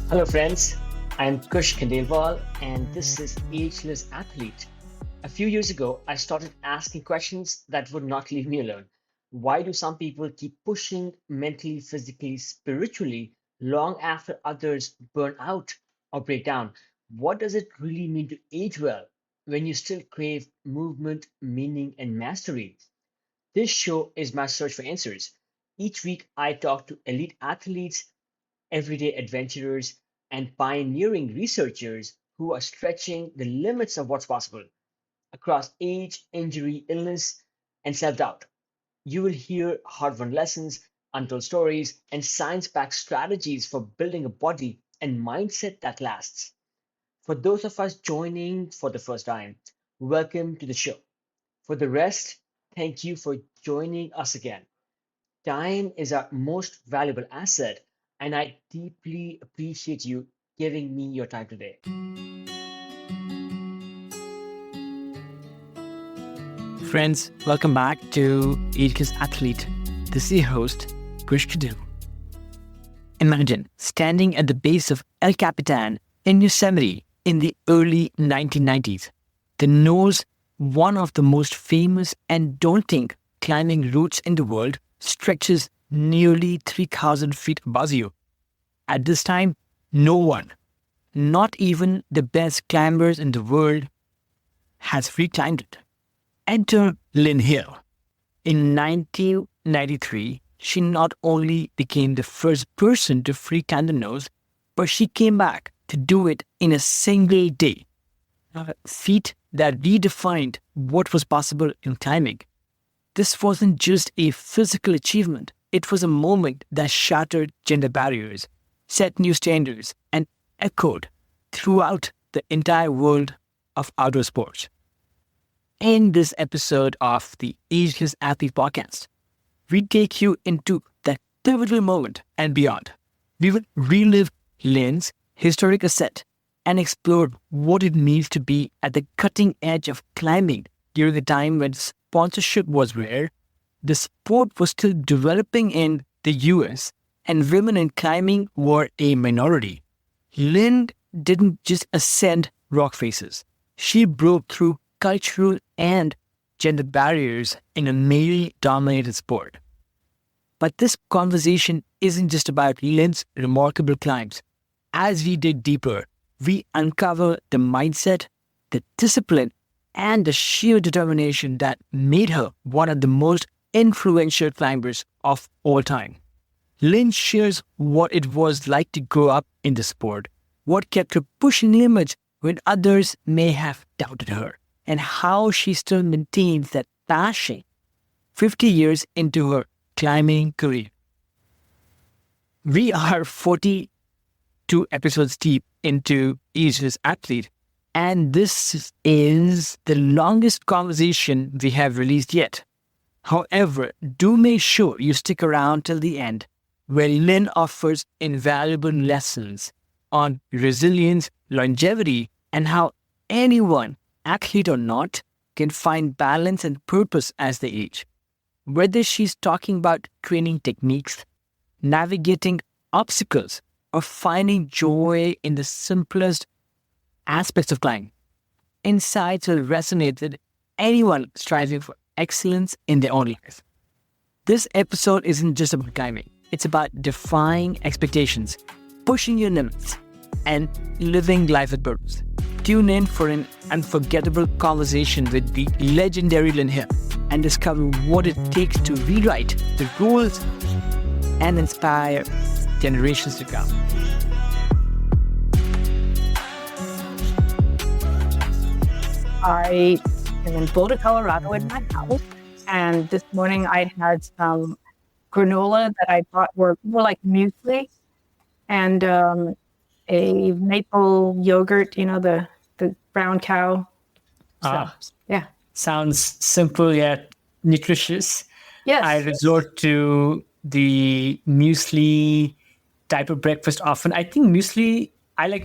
Hello, friends. I'm Kush Khandelwal, and this is Ageless Athlete. A few years ago, I started asking questions that would not leave me alone. Why do some people keep pushing mentally, physically, spiritually long after others burn out or break down? What does it really mean to age well when you still crave movement, meaning, and mastery? This show is my search for answers. Each week, I talk to elite athletes, everyday adventurers, and pioneering researchers who are stretching the limits of what's possible across age, injury, illness, and self doubt. You will hear hard won lessons, untold stories, and science backed strategies for building a body and mindset that lasts. For those of us joining for the first time, welcome to the show. For the rest, thank you for joining us again. Time is our most valuable asset, and I deeply appreciate you giving me your time today. Friends, welcome back to Ageless Athlete. This is your host, Kush Khandelwal. Imagine standing at the base of El Capitan in Yosemite in the early 1990s. The nose, one of the most famous and daunting climbing routes in the world, stretches nearly 3,000 feet above you. At this time, no one, not even the best climbers in the world, has reclimbed it. Enter Lynn Hill. In 1993, she not only became the first person to free climb the nose, but she came back to do it in a single day. A feat that redefined what was possible in climbing. This wasn't just a physical achievement, it was a moment that shattered gender barriers, set new standards, and echoed throughout the entire world of outdoor sports. In this episode of the Ageless Athlete podcast, we take you into that pivotal moment and beyond. We will relive Lynn's historic ascent and explore what it means to be at the cutting edge of climbing during a time when sponsorship was rare, the sport was still developing in the US, and women in climbing were a minority. Lynn didn't just ascend rock faces. She broke through cultural and gender barriers in a male-dominated sport. But this conversation isn't just about Lynn's remarkable climbs. As we dig deeper, we uncover the mindset, the discipline, and the sheer determination that made her one of the most influential climbers of all time. Lynn shares what it was like to grow up in the sport, what kept her pushing limits when others may have doubted her, and how she still maintains that passion 50 years into her climbing career. We are 42 episodes deep into Ageless Athlete, and this is the longest conversation we have released yet. However, do make sure you stick around till the end, where Lynn offers invaluable lessons on resilience, longevity, and how anyone, athlete or not, can find balance and purpose as they age. Whether she's talking about training techniques, navigating obstacles, or finding joy in the simplest aspects of climbing, insights will resonate with anyone striving for excellence in their own life. This episode isn't just about climbing, it's about defying expectations, pushing your limits, and living life with purpose. Tune in for an unforgettable conversation with the legendary Lynn Hill and discover what it takes to rewrite the rules and inspire generations to come. I am in Boulder, Colorado in my house, and this morning I had some granola that I thought were more like muesli and a maple yogurt, the brown cow. So, yeah. Sounds simple yet nutritious. Yes. I resort to the muesli type of breakfast often. I like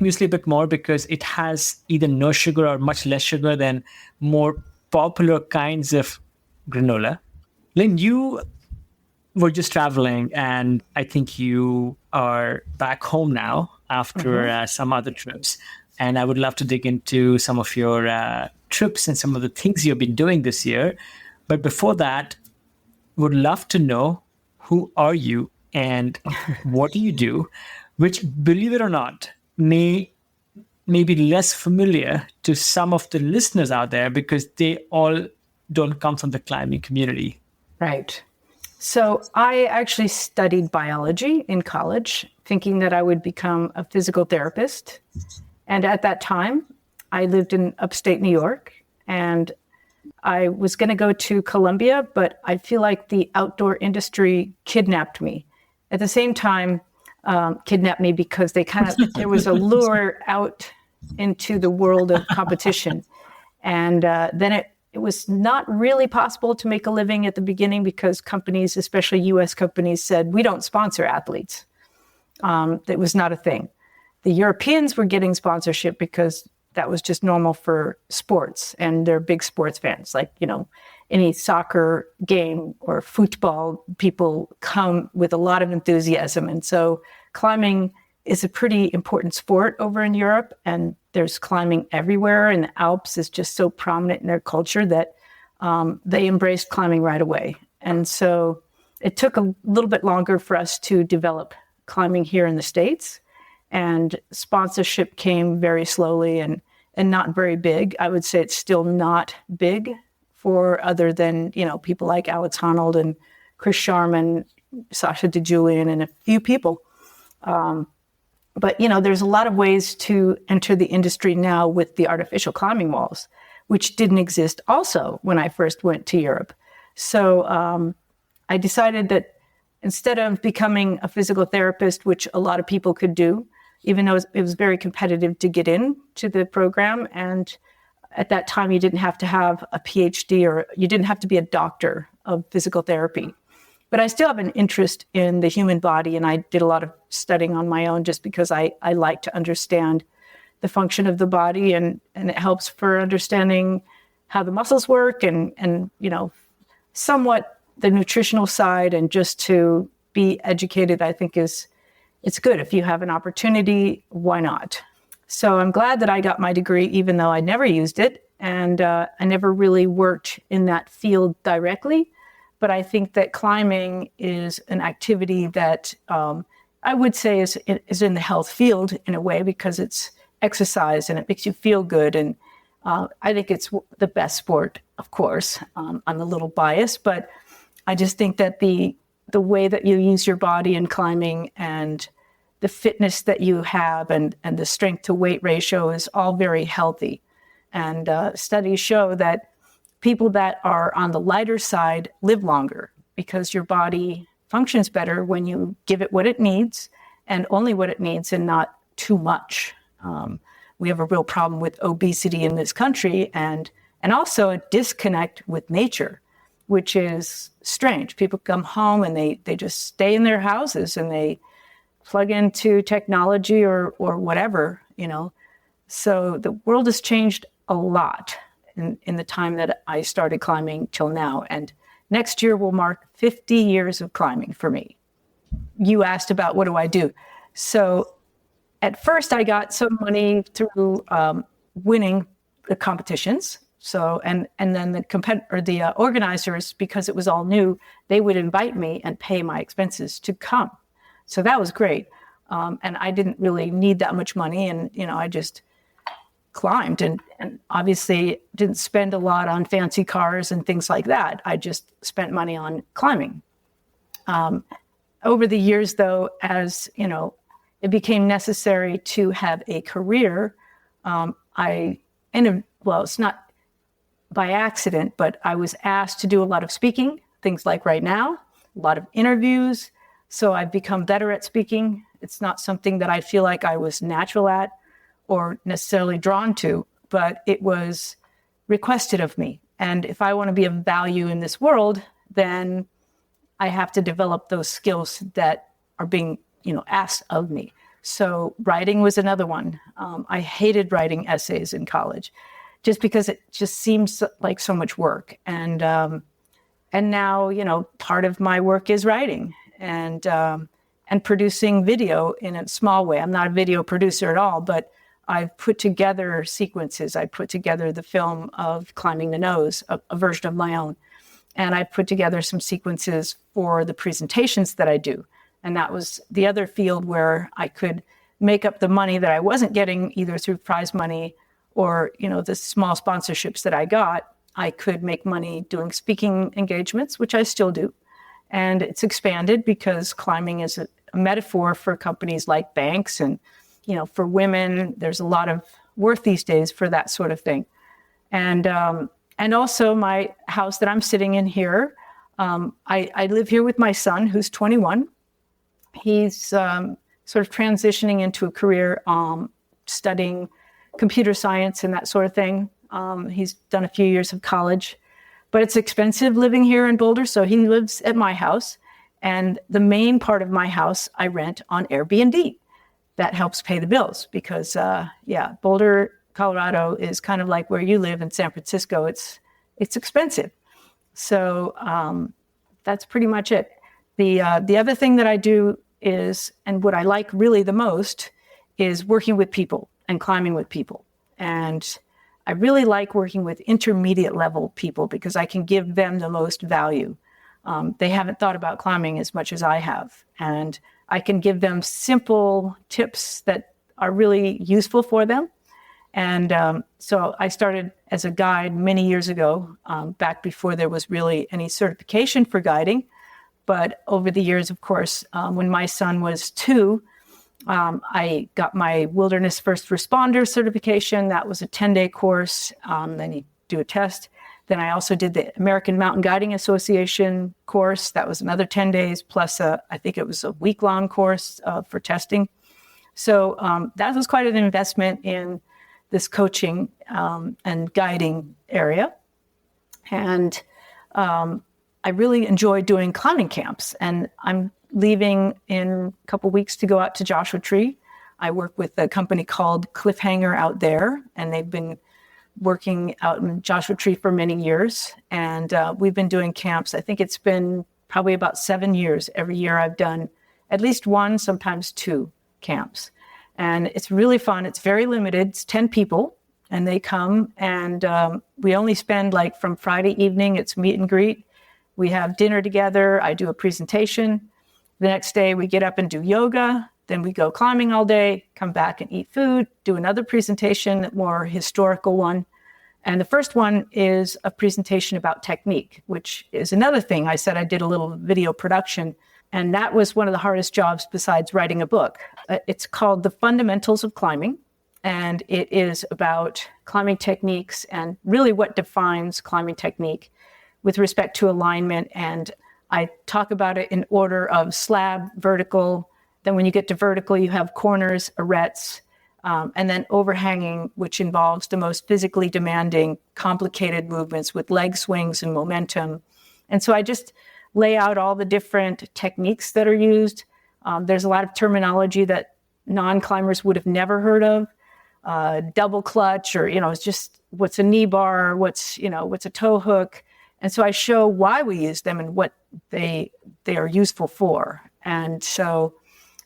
muesli a bit more because it has either no sugar or much less sugar than more popular kinds of granola. Lynn, you were just traveling and I think you are back home now. after some other trips. And I would love to dig into some of your trips and some of the things you've been doing this year. But before that, would love to know, who are you and what do you do, which, believe it or not, may be less familiar to some of the listeners out there because they all don't come from the climbing community. Right. So I actually studied biology in college, thinking that I would become a physical therapist. And at that time, I lived in upstate New York, and I was going to go to Columbia, but I feel like the outdoor industry kidnapped me. At the same time, kidnapped me because there was a lure out into the world of competition. And then it was not really possible to make a living at the beginning because companies, especially US companies, said, we don't sponsor athletes. It was not a thing. The Europeans were getting sponsorship because that was just normal for sports, and they're big sports fans. Like, any soccer game or football, people come with a lot of enthusiasm. And so climbing is a pretty important sport over in Europe, and there's climbing everywhere, and the Alps is just so prominent in their culture that they embraced climbing right away. And so it took a little bit longer for us to develop climbing here in the States, and sponsorship came very slowly and not very big. I would say it's still not big for other than, people like Alex Honnold and Chris Sharman, Sasha DeJulian, and a few people. But, there's a lot of ways to enter the industry now with the artificial climbing walls, which didn't exist also when I first went to Europe. So I decided that instead of becoming a physical therapist, which a lot of people could do, even though it was very competitive to get into the program, and at that time you didn't have to have a PhD or you didn't have to be a doctor of physical therapy. But I still have an interest in the human body, and I did a lot of studying on my own just because I like to understand the function of the body, and it helps for understanding how the muscles work and somewhat the nutritional side, and just to be educated, I think it's good. If you have an opportunity, why not? So I'm glad that I got my degree, even though I never used it, and I never really worked in that field directly. But I think that climbing is an activity that I would say is in the health field in a way, because it's exercise and it makes you feel good. And I think it's the best sport, of course. I'm a little biased, but I just think that the way that you use your body in climbing and the fitness that you have and the strength to weight ratio is all very healthy. And studies show that people that are on the lighter side live longer because your body functions better when you give it what it needs and only what it needs and not too much. We have a real problem with obesity in this country and also a disconnect with nature, which is strange. People come home and they just stay in their houses and they plug into technology or whatever, So the world has changed a lot in the time that I started climbing till now. And next year will mark 50 years of climbing for me. You asked about what do I do. So at first I got some money through winning the competitions. So, and then the organizers, because it was all new, they would invite me and pay my expenses to come. So that was great. And I didn't really need that much money. And, I just climbed and obviously didn't spend a lot on fancy cars and things like that. I just spent money on climbing. Over the years, though, as, it became necessary to have a career, it's not by accident, but I was asked to do a lot of speaking, things like right now, a lot of interviews. So I've become better at speaking. It's not something that I feel like I was natural at or necessarily drawn to, but it was requested of me. And if I want to be of value in this world, then I have to develop those skills that are being, asked of me. So writing was another one. I hated writing essays in college just because it just seems like so much work. And now, part of my work is writing. And and producing video in a small way. I'm not a video producer at all, but I've put together sequences. I put together the film of Climbing the Nose, a version of my own. And I put together some sequences for the presentations that I do. And that was the other field where I could make up the money that I wasn't getting either through prize money or, the small sponsorships that I got. I could make money doing speaking engagements, which I still do. And it's expanded because climbing is a metaphor for companies like banks. And, for women, there's a lot of worth these days for that sort of thing. And also my house that I'm sitting in here, I live here with my son, who's 21. He's sort of transitioning into a career studying computer science and that sort of thing. He's done a few years of college, but it's expensive living here in Boulder, so he lives at my house. And the main part of my house I rent on Airbnb. That helps pay the bills because, Boulder, Colorado is kind of like where you live in San Francisco. It's expensive. So that's pretty much it. The other thing that I do is, and what I like really the most, is working with people and climbing with people. And I really like working with intermediate level people because I can give them the most value. They haven't thought about climbing as much as I have. And I can give them simple tips that are really useful for them. And so I started as a guide many years ago, back before there was really any certification for guiding. But over the years, of course, when my son was 2, I got my Wilderness First Responder certification. That was a 10-day course. Then you do a test. Then I also did the American Mountain Guiding Association course. That was another 10 days, plus I think it was a week-long course for testing. So that was quite an investment in this coaching and guiding area. And I really enjoy doing climbing camps. And I'm leaving in a couple weeks to go out to Joshua Tree. I work with a company called Cliffhanger out there, and they've been working out in Joshua Tree for many years. And we've been doing camps. I think it's been probably about 7 years. Every year I've done at least 1, sometimes 2 camps. And it's really fun. It's very limited. It's 10 people, and they come, and we only spend from Friday evening, it's meet and greet. We have dinner together. I do a presentation. The next day we get up and do yoga. Then we go climbing all day, come back and eat food, do another presentation, a more historical one. And the first one is a presentation about technique, which is another thing. I said I did a little video production, and that was one of the hardest jobs besides writing a book. It's called The Fundamentals of Climbing, and it is about climbing techniques and really what defines climbing technique with respect to alignment. And I talk about it in order of slab, vertical. Then when you get to vertical, you have corners, arêtes, and then overhanging, which involves the most physically demanding, complicated movements with leg swings and momentum. And so I just lay out all the different techniques that are used. There's a lot of terminology that non-climbers would have never heard of. Double clutch, or, it's just what's a knee bar, what's a toe hook. And so I show why we use them and what they are useful for. And so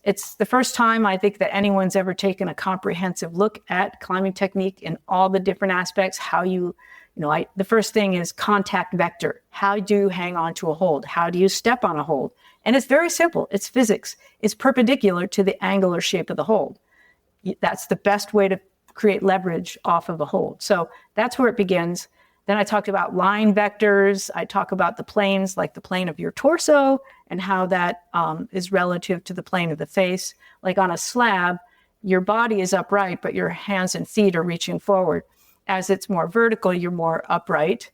it's the first time I think that anyone's ever taken a comprehensive look at climbing technique in all the different aspects. The first thing is contact vector. How do you hang on to a hold? How do you step on a hold? And it's very simple. It's physics. It's perpendicular to the angle or shape of the hold. That's the best way to create leverage off of a hold. So that's where it begins. Then I talked about line vectors. I talk about the planes, like the plane of your torso, and how that is relative to the plane of the face. Like on a slab, your body is upright, but your hands and feet are reaching forward. As it's more vertical, you're more upright.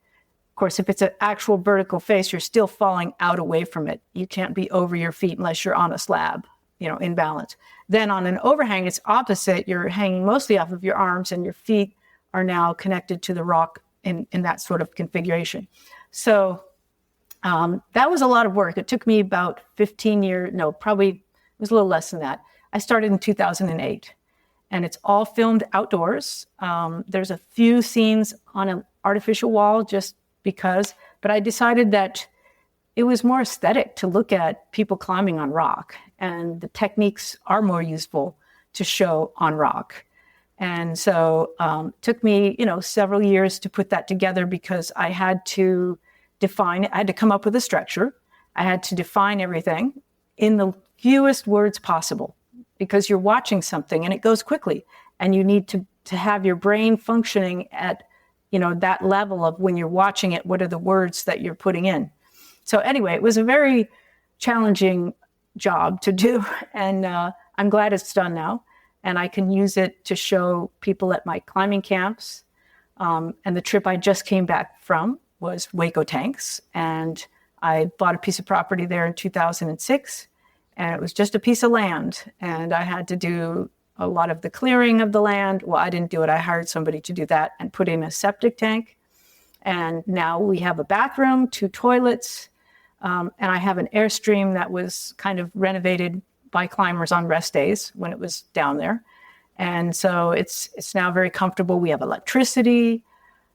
Of course, if it's an actual vertical face, you're still falling out away from it. You can't be over your feet unless you're on a slab, in balance. Then on an overhang, it's opposite. You're hanging mostly off of your arms, and your feet are now connected to the rock in that sort of configuration. So that was a lot of work. It took me about 15 years. No, probably it was a little less than that. I started in 2008, and it's all filmed outdoors. There's a few scenes on an artificial wall just because, but I decided that it was more aesthetic to look at people climbing on rock, and the techniques are more useful to show on rock. And so it took me, several years to put that together because I had to define it. I had to come up with a structure. I had to define everything in the fewest words possible because you're watching something and it goes quickly, and you need to have your brain functioning at, that level of when you're watching it, what are the words that you're putting in? So anyway, it was a very challenging job to do, and I'm glad it's done now. And I can use it to show people at my climbing camps. And the trip I just came back from was Waco Tanks. And I bought a piece of property there in 2006. And it was just a piece of land. And I had to do a lot of the clearing of the land. Well, I didn't do it. I hired somebody to do that and put in a septic tank. And now we have a bathroom, 2 toilets. And I have an Airstream that was kind of renovated by climbers on rest days when it was down there. And so it's now very comfortable. We have electricity.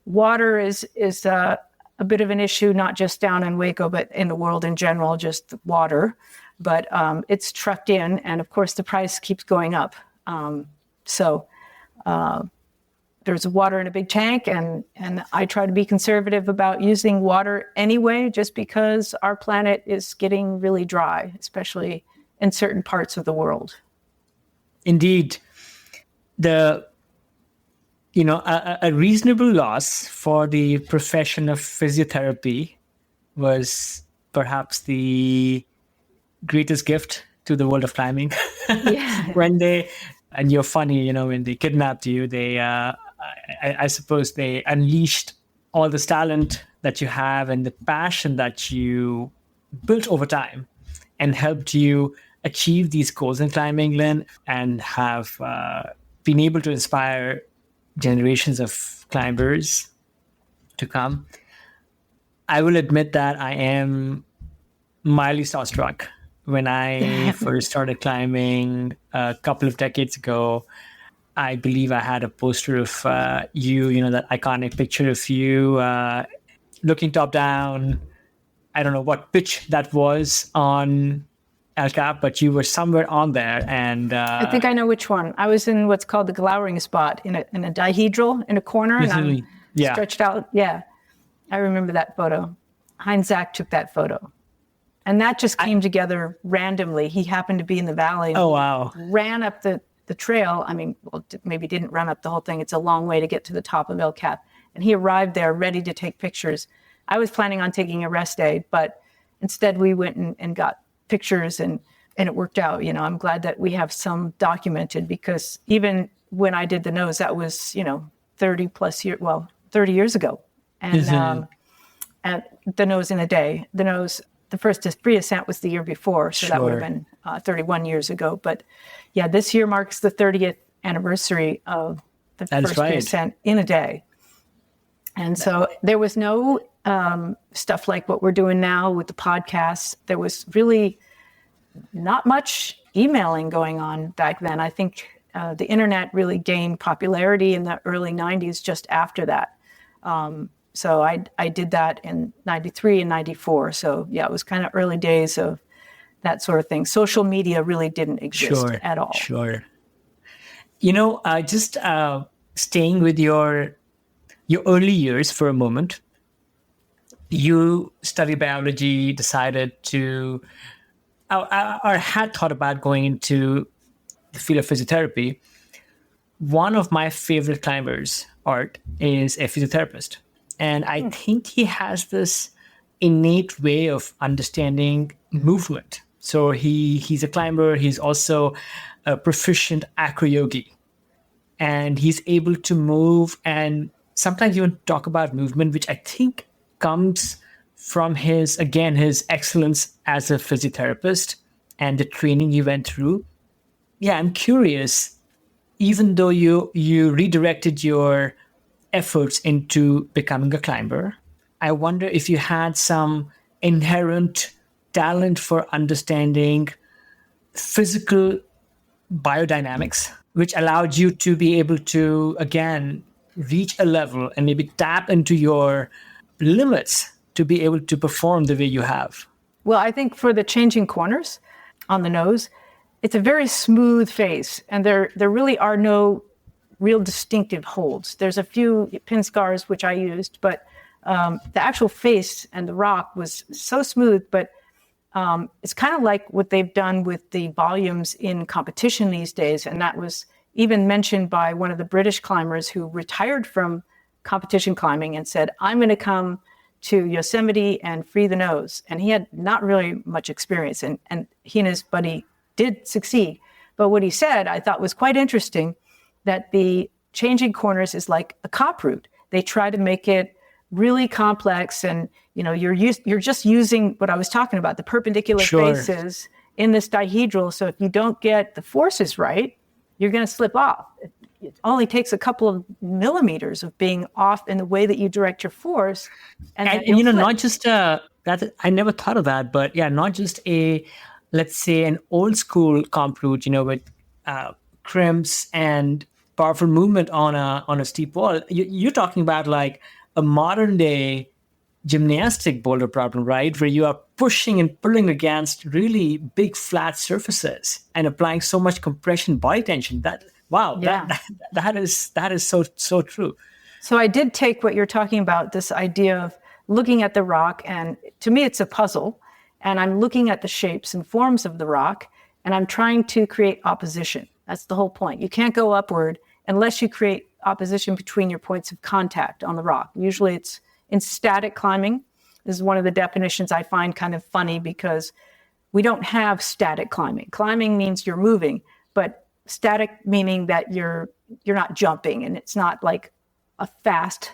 Water is a bit of an issue, not just down in Waco, but in the world in general, just water. But it's trucked in, and of course the price keeps going up. So there's water in a big tank, and I try to be conservative about using water anyway, just because our planet is getting really dry, especially in certain parts of the world. Indeed. A reasonable loss for the profession of physiotherapy was perhaps the greatest gift to the world of climbing. Yeah. And you're funny, when they kidnapped you, I suppose they unleashed all this talent that you have and the passion that you built over time and helped you achieve these goals in climbing, Lynn, and have been able to inspire generations of climbers to come. I will admit that I am mildly starstruck. When I first started climbing a couple of decades ago, I believe I had a poster of you, that iconic picture of you looking top down. I don't know what pitch that was on El Cap, but you were somewhere on there. And I think I know which one. I was in what's called the glowering spot in a dihedral in a corner, and I'm stretched out. Yeah, I remember that photo. Heinz Zach took that photo. And that just came together randomly. He happened to be in the valley. Oh, wow. Ran up the trail. I mean, maybe didn't run up the whole thing. It's a long way to get to the top of El Cap. And he arrived there ready to take pictures. I was planning on taking a rest day, but instead we went and got pictures, and it worked out. I'm glad that we have some documented, because even when I did the nose, that was, 30 years ago. And and the nose in a day. The first free ascent was the year before, so that would have been 31 years ago. But yeah, this year marks the 30th anniversary of the first free ascent in a day. And so there was no stuff like what we're doing now with the podcasts. There was really not much emailing going on back then. I think the internet really gained popularity in the early 90s just after that. So I did that in 93 and 94. So yeah, it was kind of early days of that sort of thing. Social media really didn't exist at all. Sure. Just staying with your early years for a moment, you studied biology, decided to, or had thought about going into the field of physiotherapy. One of my favorite climbers, Art, is a physiotherapist. And I think he has this innate way of understanding movement. So he's a climber. He's also a proficient acro-yogi. And he's able to move and sometimes even talk about movement, which I think comes from his excellence as a physiotherapist and the training he went through. Yeah, I'm curious, even though you redirected your efforts into becoming a climber, I wonder if you had some inherent talent for understanding physical biodynamics, which allowed you to be able to, again, reach a level and maybe tap into your limits to be able to perform the way you have? Well, I think for the changing corners on the nose, it's a very smooth face, and there really are no real distinctive holds. There's a few pin scars which I used, but the actual face and the rock was so smooth. But it's kind of like what they've done with the volumes in competition these days, and that was even mentioned by one of the British climbers who retired from competition climbing and said, "I'm going to come to Yosemite and free the nose." And he had not really much experience, and he and his buddy did succeed. But what he said I thought was quite interesting, that the changing corners is like a cop route. They try to make it really complex, and you're just using what I was talking about, the perpendicular faces in this dihedral. So if you don't get the forces right, you're going to slip off. It only takes a couple of millimeters of being off in the way that you direct your force. And not just that, I never thought of that, but yeah, not just let's say an old school comp route, with crimps and powerful movement on a steep wall. You're talking about like a modern day gymnastic boulder problem, right? Where you are pushing and pulling against really big flat surfaces and applying so much compression body tension. That is so true. So I did take what you're talking about, this idea of looking at the rock, and to me it's a puzzle, and I'm looking at the shapes and forms of the rock, and I'm trying to create opposition. That's the whole point. You can't go upward unless you create opposition between your points of contact on the rock. Usually it's in static climbing. This is one of the definitions I find kind of funny, because we don't have static climbing. Climbing means you're moving, but static meaning that you're not jumping, and it's not like a fast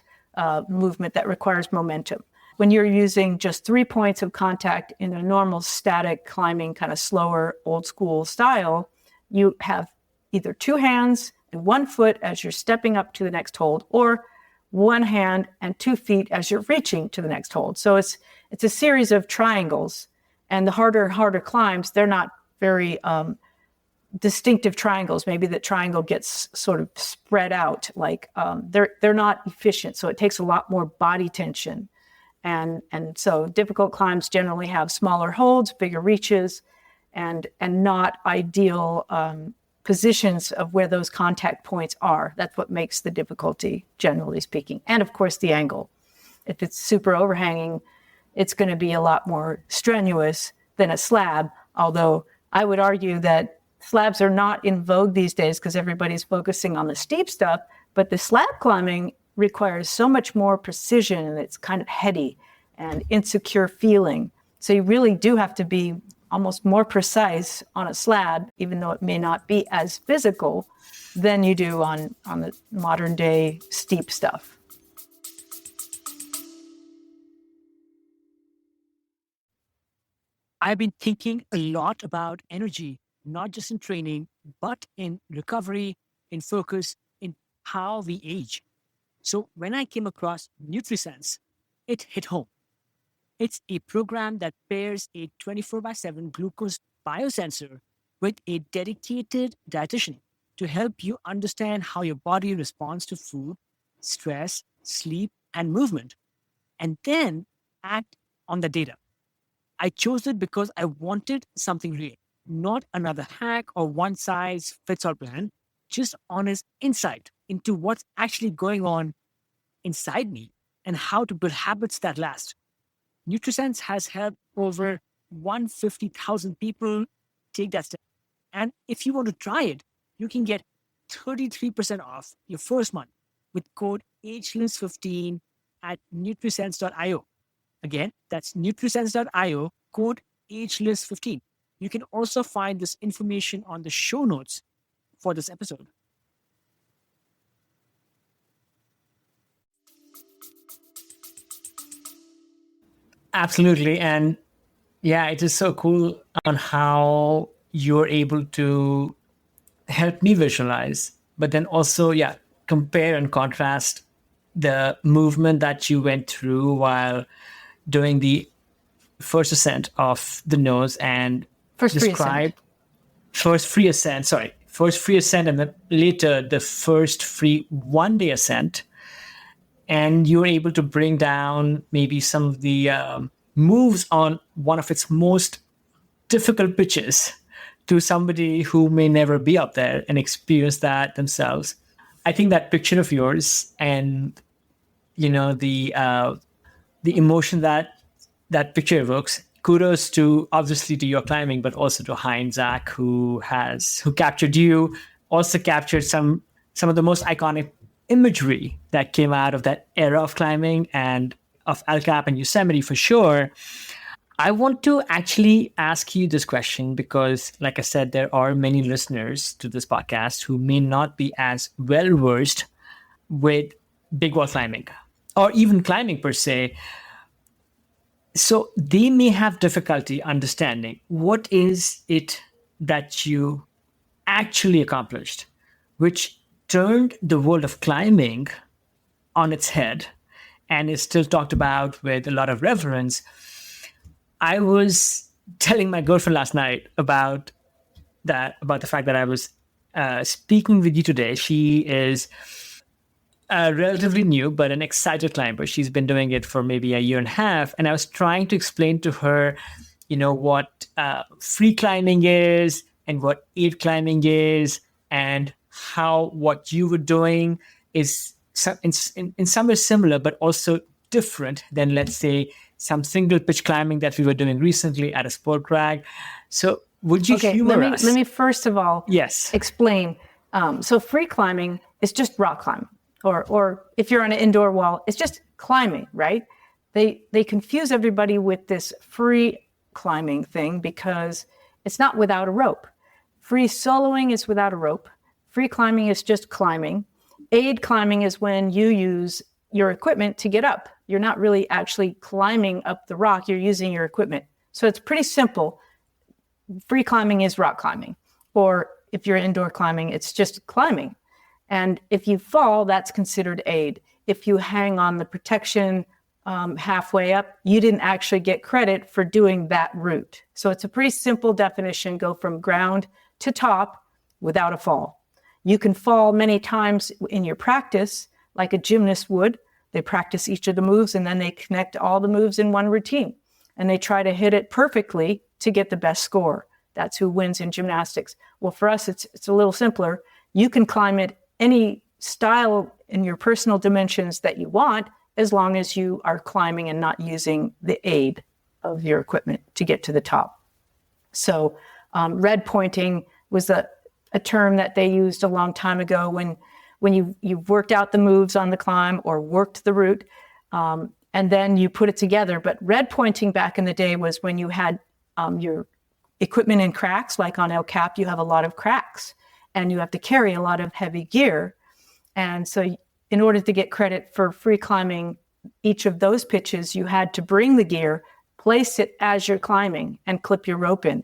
movement that requires momentum. When you're using just 3 points of contact in a normal static climbing, kind of slower old school style, you have either 2 hands and 1 foot as you're stepping up to the next hold, or 1 hand and 2 feet as you're reaching to the next hold. So it's a series of triangles, and the harder climbs, they're not very distinctive triangles. Maybe the triangle gets sort of spread out, like they're not efficient. So it takes a lot more body tension. And so difficult climbs generally have smaller holds, bigger reaches, and not ideal positions of where those contact points are. That's what makes the difficulty, generally speaking. And of course, the angle. If it's super overhanging, it's going to be a lot more strenuous than a slab, although I would argue that slabs are not in vogue these days because everybody's focusing on the steep stuff, but the slab climbing requires so much more precision, and it's kind of heady and insecure feeling. So you really do have to be almost more precise on a slab, even though it may not be as physical than you do on the modern day steep stuff. I've been thinking a lot about energy, not just in training, but in recovery, in focus, in how we age. So when I came across NutriSense, it hit home. It's a program that pairs a 24/7 glucose biosensor with a dedicated dietitian to help you understand how your body responds to food, stress, sleep, and movement, and then act on the data. I chose it because I wanted something real, not another hack or one size fits all plan, just honest insight into what's actually going on inside me and how to build habits that last. NutriSense has helped over 150,000 people take that step. And if you want to try it, you can get 33% off your first month with code Ageless15 at nutrisense.io. Again, that's nutrisense.io, code Ageless15. You can also find this information on the show notes for this episode. Absolutely. And yeah, it is so cool on how you're able to help me visualize, but then also, yeah, compare and contrast the movement that you went through while doing the first ascent of the nose and First free ascent, and then later the first free 1 day ascent. and you're able to bring down maybe some of the moves on one of its most difficult pitches to somebody who may never be up there and experience that themselves. I think that picture of yours and the emotion that that picture evokes. Kudos to obviously to your climbing, but also to Hein Zach, who captured you, also captured some of the most iconic imagery that came out of that era of climbing and of El Cap and Yosemite for sure. I want to actually ask you this question because, like I said, there are many listeners to this podcast who may not be as well versed with big wall climbing or even climbing per se. So they may have difficulty understanding what is it that you actually accomplished, which turned the world of climbing on its head and is still talked about with a lot of reverence. I was telling my girlfriend last night about the fact that I was speaking with you today. She is relatively new, but an excited climber. She's been doing it for maybe a year and a half. And I was trying to explain to her, what free climbing is and what aid climbing is and how what you were doing is in some way similar, but also different than, let's say, some single pitch climbing that we were doing recently at a sport crag. So would you humor us? Let me first of all Yes. explain. So free climbing is just rock climbing, or if you're on an indoor wall, it's just climbing, right? They confuse everybody with this free climbing thing because it's not without a rope. Free soloing is without a rope. Free climbing is just climbing. Aid climbing is when you use your equipment to get up. You're not really actually climbing up the rock. You're using your equipment. So it's pretty simple. Free climbing is rock climbing. Or if you're indoor climbing, it's just climbing. And if you fall, that's considered aid. If you hang on the protection halfway up, you didn't actually get credit for doing that route. So it's a pretty simple definition, go from ground to top without a fall. You can fall many times in your practice, like a gymnast would. They practice each of the moves and then they connect all the moves in one routine. And they try to hit it perfectly to get the best score. That's who wins in gymnastics. Well, for us, it's a little simpler. You can climb it any style in your personal dimensions that you want, as long as you are climbing and not using the aid of your equipment to get to the top. So red pointing was a term that they used a long time ago when you've worked out the moves on the climb or worked the route, and then you put it together. But red pointing back in the day was when you had your equipment in cracks, like on El Cap, you have a lot of cracks and you have to carry a lot of heavy gear. And so in order to get credit for free climbing each of those pitches, you had to bring the gear, place it as you're climbing, and clip your rope in.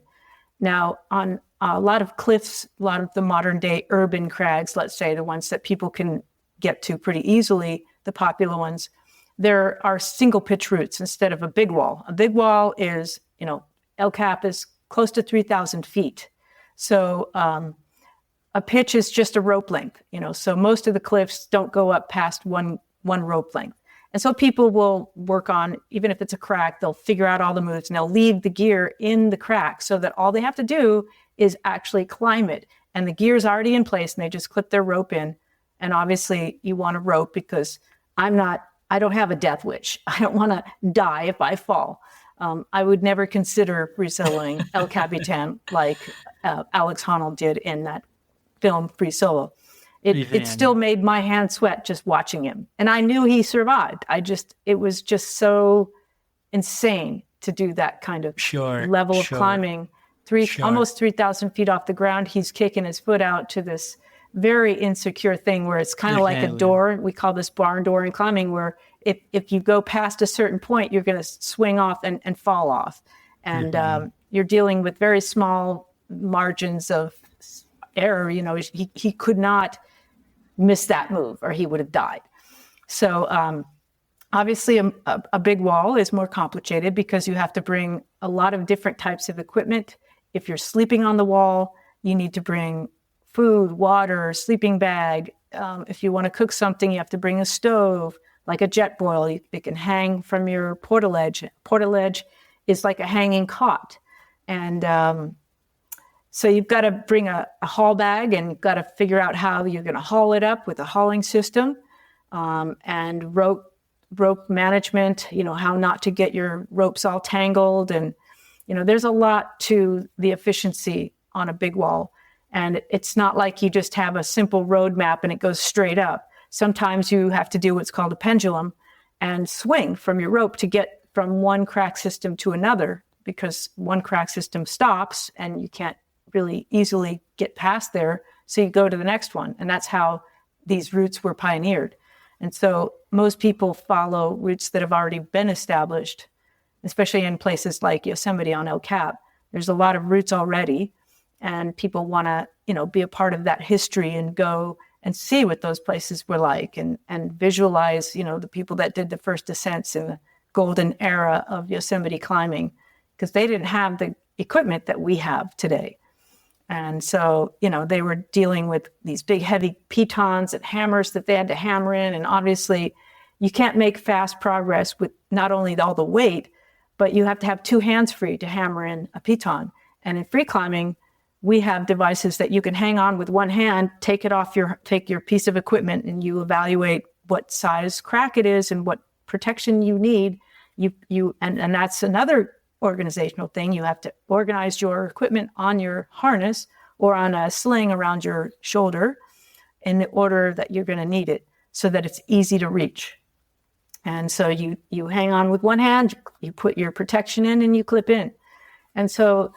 Now, on a lot of cliffs, a lot of the modern day urban crags, let's say the ones that people can get to pretty easily, the popular ones, there are single pitch routes instead of a big wall. A big wall is, El Cap is close to 3,000 feet. So a pitch is just a rope length, so most of the cliffs don't go up past one rope length. And so people will work on, even if it's a crack, they'll figure out all the moves and they'll leave the gear in the crack so that all they have to do is actually climb it. And the gear's already in place and they just clip their rope in. And obviously you want a rope because I don't have a death wish. I don't want to die if I fall. I would never consider reselling El Capitan like Alex Honnold did in that film Free Solo. It still made my hands sweat just watching him. And I knew he survived. It was just so insane to do that kind of level of climbing. Almost 3,000 feet off the ground. He's kicking his foot out to this very insecure thing where it's kind of like a door. We call this barn door in climbing, where if you go past a certain point, you're going to swing off and fall off. And you're dealing with very small margins of error. He could not miss that move or he would have died. So obviously a big wall is more complicated because you have to bring a lot of different types of equipment. If you're sleeping on the wall, you need to bring food, water, sleeping bag. If you want to cook something, you have to bring a stove, like a jet boil. It can hang from your portaledge. Portaledge is like a hanging cot. And so you've got to bring a haul bag, and you've got to figure out how you're going to haul it up with a hauling system, and rope management, how not to get your ropes all tangled. And, there's a lot to the efficiency on a big wall. And it's not like you just have a simple road map and it goes straight up. Sometimes you have to do what's called a pendulum and swing from your rope to get from one crack system to another, because one crack system stops and you can't really easily get past there. So you go to the next one. And that's how these routes were pioneered. And so most people follow routes that have already been established, especially in places like Yosemite on El Cap. There's a lot of routes already, and people want to, be a part of that history and go and see what those places were like, and visualize, the people that did the first descents in the golden era of Yosemite climbing, because they didn't have the equipment that we have today. And so, they were dealing with these big, heavy pitons and hammers that they had to hammer in. And obviously, you can't make fast progress with not only all the weight, but you have to have two hands free to hammer in a piton. And in free climbing, we have devices that you can hang on with one hand, take your piece of equipment, and you evaluate what size crack it is and what protection you need. And that's another organizational thing. You have to organize your equipment on your harness or on a sling around your shoulder in the order that you're going to need it, so that it's easy to reach. And so you hang on with one hand, you put your protection in, and you clip in. And so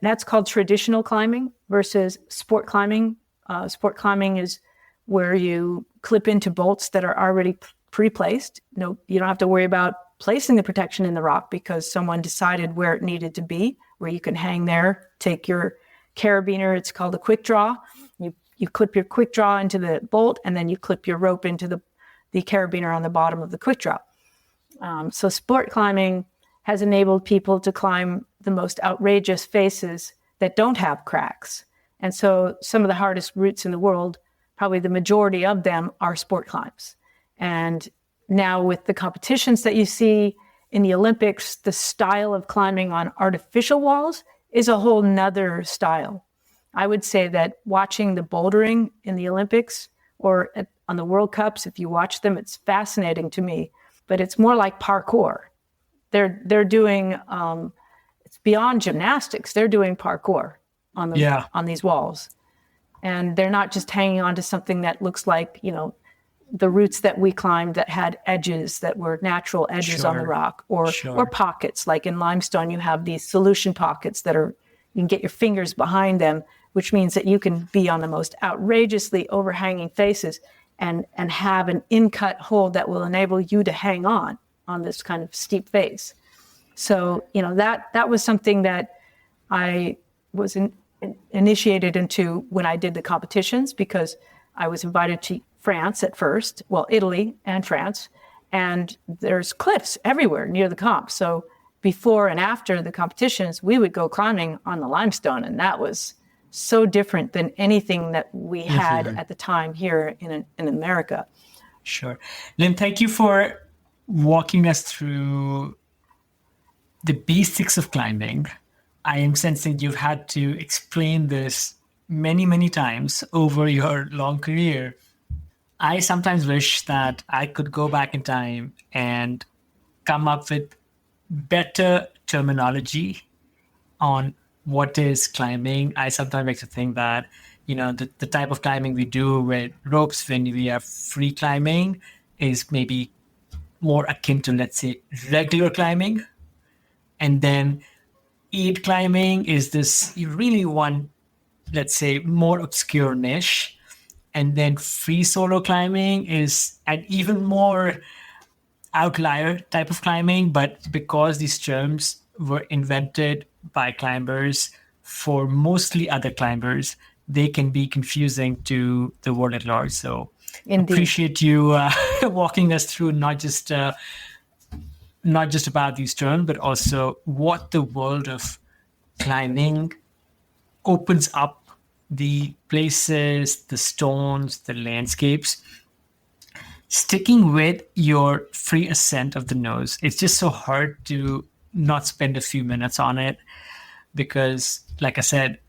that's called traditional climbing versus sport climbing. Sport climbing is where you clip into bolts that are already pre-placed. No, you don't have to worry about placing the protection in the rock, because someone decided where it needed to be, where you can hang there, take your carabiner, it's called a quick draw. You clip your quick draw into the bolt, and then you clip your rope into the carabiner on the bottom of the quick draw. So sport climbing has enabled people to climb the most outrageous faces that don't have cracks. And so some of the hardest routes in the world, probably the majority of them, are sport climbs. And now with the competitions that you see in the Olympics, the style of climbing on artificial walls is a whole nother style. I would say that watching the bouldering in the Olympics or on the World Cups, if you watch them, it's fascinating to me. But it's more like parkour. They're doing it's beyond gymnastics. They're doing parkour on these walls, and they're not just hanging on to something that looks like the routes that we climbed that had edges that were natural edges on the rock, or pockets. Like in limestone, you have these solution pockets that you can get your fingers behind them, which means that you can be on the most outrageously overhanging faces and have an in-cut hold that will enable you to hang on this kind of steep face. So, that was something that I was initiated into when I did the competitions, because I was invited to France at first, Italy and France, and there's cliffs everywhere near the comp. So before and after the competitions, we would go climbing on the limestone, and that was so different than anything that we had at the time here in America. Sure. Lynn, thank you for walking us through the basics of climbing. I am sensing you've had to explain this many, many times over your long career. I sometimes wish that I could go back in time and come up with better terminology on what is climbing. I sometimes like to think that, the type of climbing we do with ropes when we are free climbing is maybe more akin to, let's say, regular climbing. And then aid climbing is this really one, let's say, more obscure niche. And then free solo climbing is an even more outlier type of climbing. But because these terms were invented by climbers for mostly other climbers, they can be confusing to the world at large. So Indeed. Appreciate you walking us through not just about these terms, but also what the world of climbing opens up, the places, the stones, the landscapes. Sticking with your free ascent of the nose, it's just so hard to not spend a few minutes on it because, like I said,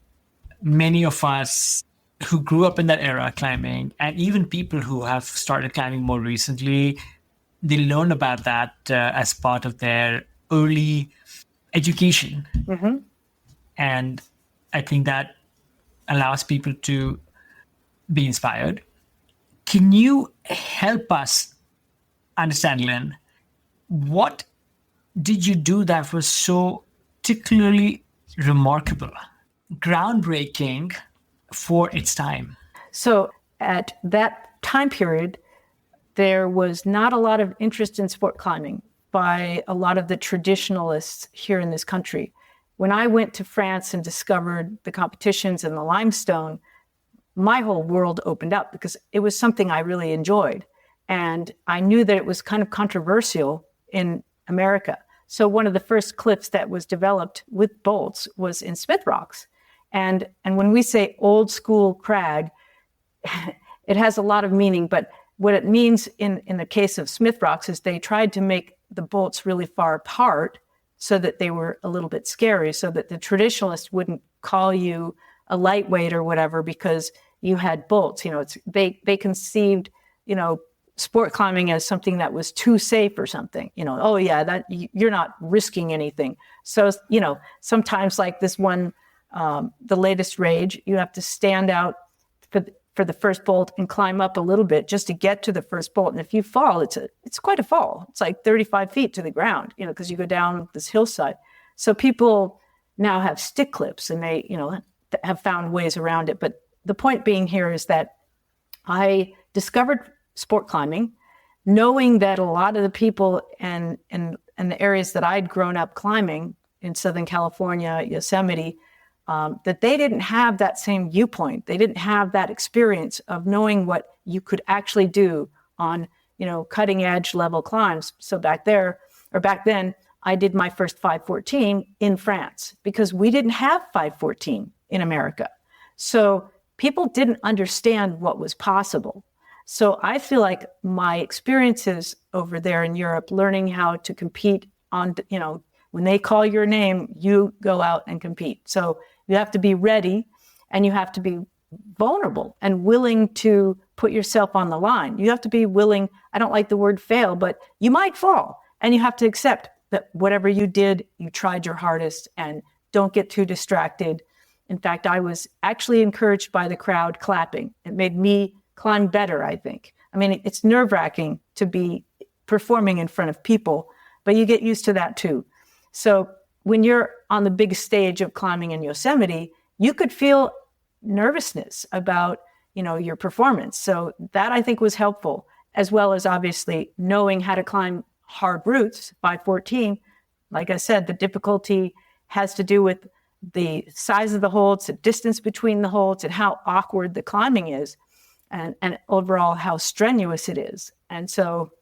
many of us who grew up in that era climbing, and even people who have started climbing more recently, they learn about that as part of their early education. Mm-hmm. And I think that allows people to be inspired. Can you help us understand, Lynn, what did you do that was so particularly remarkable, groundbreaking for its time? So at that time period, there was not a lot of interest in sport climbing by a lot of the traditionalists here in this country. When I went to France and discovered the competitions and the limestone, my whole world opened up because it was something I really enjoyed. And I knew that it was kind of controversial in America. So one of the first cliffs that was developed with bolts was in Smith Rocks. And when we say old school crag, it has a lot of meaning, but what it means in the case of Smith Rocks is they tried to make the bolts really far apart so that they were a little bit scary, so that the traditionalists wouldn't call you a lightweight or whatever because you had bolts. You know, they conceived, you know, sport climbing as something that was too safe or something. You know, oh yeah, that you're not risking anything. So, you know, sometimes like this one, the latest Rage, you have to stand out for the first bolt and climb up a little bit just to get to the first bolt. And if you fall, it's quite a fall. It's like 35 feet to the ground, you know, because you go down this hillside. So people now have stick clips and they, you know, have found ways around it. But the point being here is that I discovered sport climbing, knowing that a lot of the people and the areas that I'd grown up climbing in Southern California, Yosemite, that they didn't have that same viewpoint. They didn't have that experience of knowing what you could actually do on, you know, cutting edge level climbs. So back then, I did my first 514 in France because we didn't have 514 in America. So people didn't understand what was possible. So I feel like my experiences over there in Europe, learning how to compete on, you know, when they call your name, you go out and compete. So you have to be ready and you have to be vulnerable and willing to put yourself on the line. You have to be willing, I don't like the word fail, but you might fall. And you have to accept that whatever you did, you tried your hardest and don't get too distracted. In fact, I was actually encouraged by the crowd clapping. It made me climb better, I think. I mean, it's nerve-wracking to be performing in front of people, but you get used to that too. So when you're on the big stage of climbing in Yosemite, you could feel nervousness about, you know, your performance. So that I think was helpful, as well as obviously knowing how to climb hard routes. 514, like I said, the difficulty has to do with the size of the holds, the distance between the holds, and how awkward the climbing is, and overall how strenuous it is. And so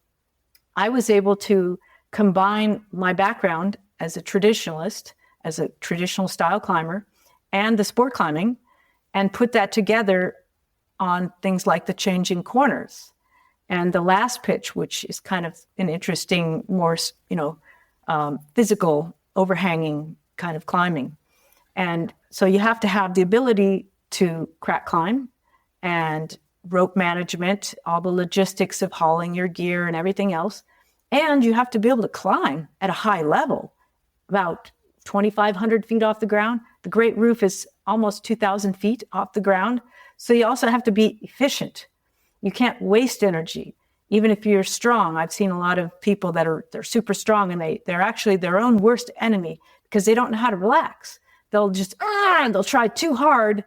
I was able to combine my background as a traditionalist, as a traditional style climber, and the sport climbing, and put that together on things like the changing corners. And the last pitch, which is kind of an interesting, more, you know, physical, overhanging kind of climbing. And so you have to have the ability to crack climb and rope management, all the logistics of hauling your gear and everything else. And you have to be able to climb at a high level, about 2,500 feet off the ground. The Great Roof is almost 2,000 feet off the ground. So you also have to be efficient. You can't waste energy. Even if you're strong, I've seen a lot of people they're super strong and they're actually their own worst enemy because they don't know how to relax. They'll just, they'll try too hard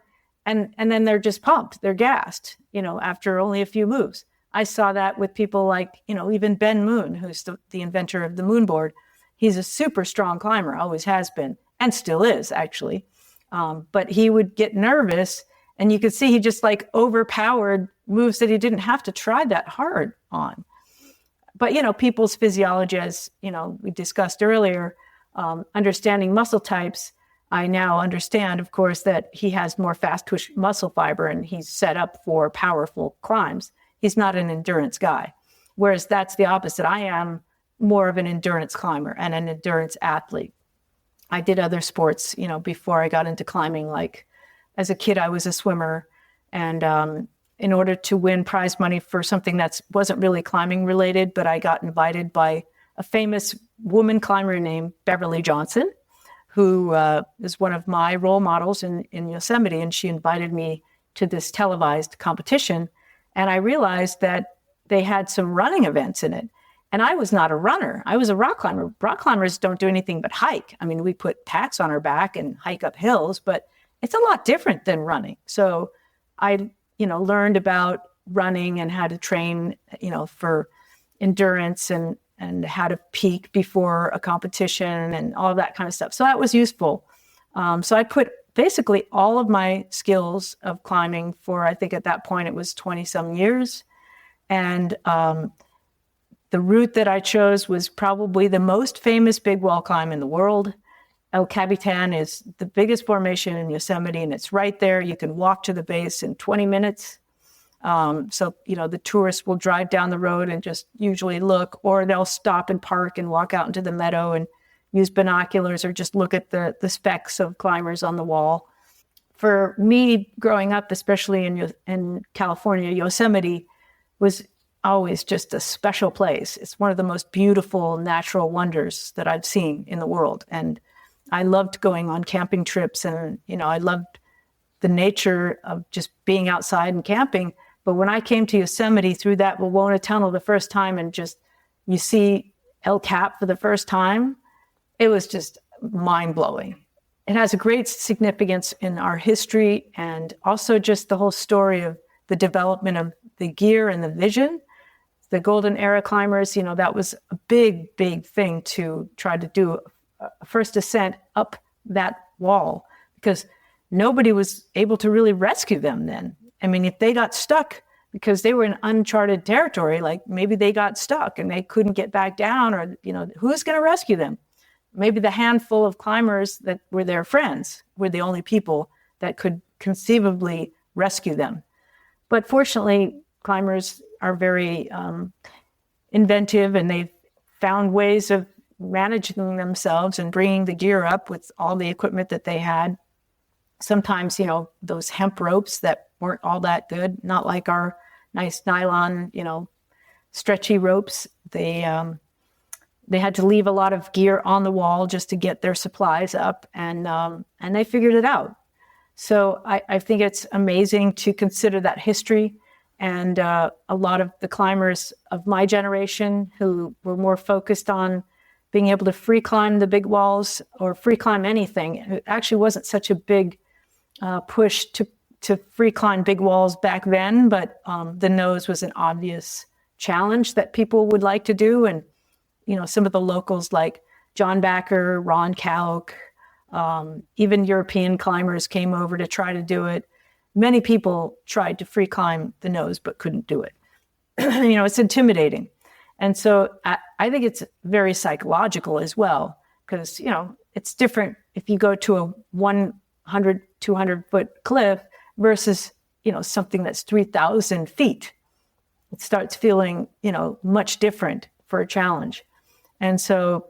and then they're just pumped. They're gassed, you know, after only a few moves. I saw that with people like, you know, even Ben Moon, who's the inventor of the moon board. He's a super strong climber, always has been, and still is actually. But he would get nervous and you could see he just like overpowered moves that he didn't have to try that hard on. But, you know, people's physiology, as, you know, we discussed earlier, understanding muscle types, I now understand, of course, that he has more fast twitch muscle fiber and he's set up for powerful climbs. He's not an endurance guy. Whereas that's the opposite. I am more of an endurance climber and an endurance athlete. I did other sports, before I got into climbing. Like as a kid, I was a swimmer. And in order to win prize money for something that wasn't really climbing related, but I got invited by a famous woman climber named Beverly Johnson, who is one of my role models in Yosemite. And she invited me to this televised competition. And I realized that they had some running events in it. And I was not a runner. I was a rock climber. Rock climbers don't do anything but hike. I mean, we put packs on our back and hike up hills, but it's a lot different than running. So I, learned about running and how to train, for endurance and how to peak before a competition and all of that kind of stuff. So that was useful. So I put basically all of my skills of climbing for, I think at that point it was 20 some years. And the route that I chose was probably the most famous big wall climb in the world. El Capitan is the biggest formation in Yosemite, and it's right there. You can walk to the base in 20 minutes. So, the tourists will drive down the road and just usually look, or they'll stop and park and walk out into the meadow and use binoculars or just look at the specks of climbers on the wall. For me, growing up, especially in California, Yosemite was always just a special place. It's one of the most beautiful natural wonders that I've seen in the world. And I loved going on camping trips, and, I loved the nature of just being outside and camping. But when I came to Yosemite through that Wawona Tunnel the first time and just you see El Cap for the first time, it was just mind-blowing. It has a great significance in our history and also just the whole story of the development of the gear and the vision. The Golden Era climbers, that was a big, big thing to try to do a first ascent up that wall because nobody was able to really rescue them then. I mean, if they got stuck because they were in uncharted territory, like maybe they got stuck and they couldn't get back down, or, who's going to rescue them? Maybe the handful of climbers that were their friends were the only people that could conceivably rescue them. But fortunately, climbers are very inventive, and they've found ways of managing themselves and bringing the gear up with all the equipment that they had. Sometimes, those hemp ropes that weren't all that good, not like our nice nylon, stretchy ropes. They had to leave a lot of gear on the wall just to get their supplies up, and they figured it out. So I think it's amazing to consider that history. And a lot of the climbers of my generation who were more focused on being able to free climb the big walls or free climb anything. It actually wasn't such a big push to free climb big walls back then, but the nose was an obvious challenge that people would like to do. And, some of the locals like John Backer, Ron Kauk, even European climbers came over to try to do it. Many people tried to free climb the nose, but couldn't do it. It's intimidating. And so I think it's very psychological as well, because, it's different if you go to a 100, 200 foot cliff versus, something that's 3,000 feet. It starts feeling, much different for a challenge. And so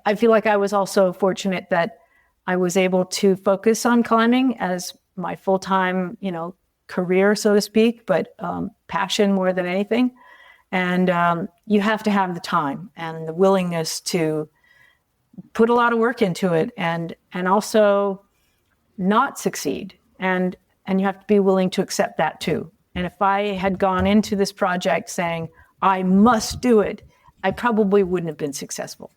I feel like I was also fortunate that I was able to focus on climbing as my full-time, career, so to speak, but passion more than anything. And you have to have the time and the willingness to put a lot of work into it and also not succeed. And you have to be willing to accept that too. And if I had gone into this project saying, I must do it, I probably wouldn't have been successful.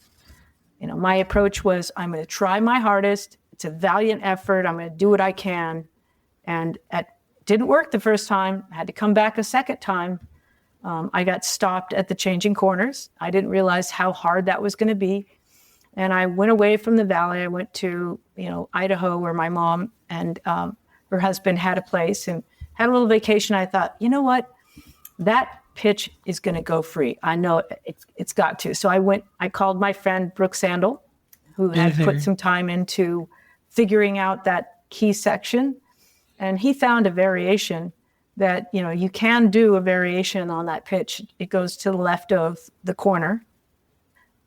My approach was, I'm going to try my hardest. It's a valiant effort. I'm going to do what I can. And it didn't work the first time. I had to come back a second time. I got stopped at the changing corners. I didn't realize how hard that was going to be. And I went away from the valley. I went to, Idaho, where my mom and her husband had a place and had a little vacation. I thought, you know what? That pitch is going to go free. I know it's got to. So I called my friend Brooke Sandel, who had put some time into figuring out that key section. And he found a variation that, you can do a variation on that pitch. It goes to the left of the corner.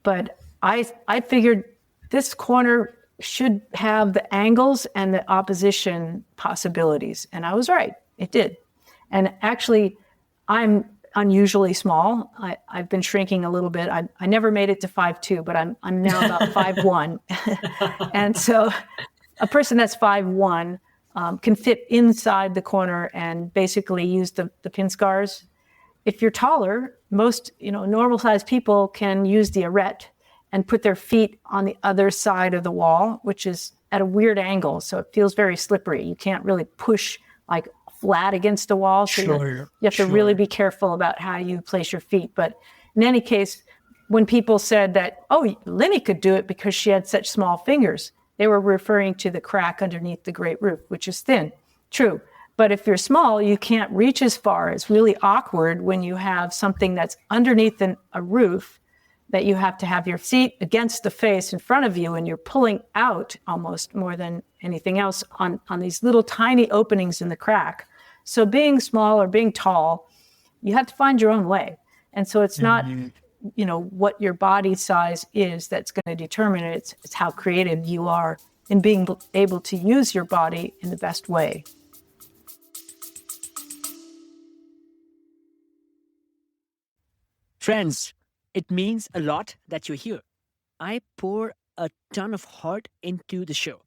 But I figured this corner should have the angles and the opposition possibilities. And I was right. It did. And actually, I'm unusually small. I've been shrinking a little bit. I never made it to 5'2", but I'm now about 5'1". And so a person that's 5'1" can fit inside the corner and basically use the pin scars. If you're taller, most normal sized people can use the arete and put their feet on the other side of the wall, which is at a weird angle. So it feels very slippery. You can't really push like flat against the wall. So you have to really be careful about how you place your feet. But in any case, when people said that, oh, Lenny could do it because she had such small fingers, they were referring to the crack underneath the grate roof, which is thin. True. But if you're small, you can't reach as far. It's really awkward when you have something that's underneath a roof that you have to have your feet against the face in front of you, and you're pulling out almost more than anything else on these little tiny openings in the crack. So being small or being tall, you have to find your own way. And so it's not, what your body size is that's going to determine it. It's how creative you are in being able to use your body in the best way. Friends, it means a lot that you're here. I pour a ton of heart into the show.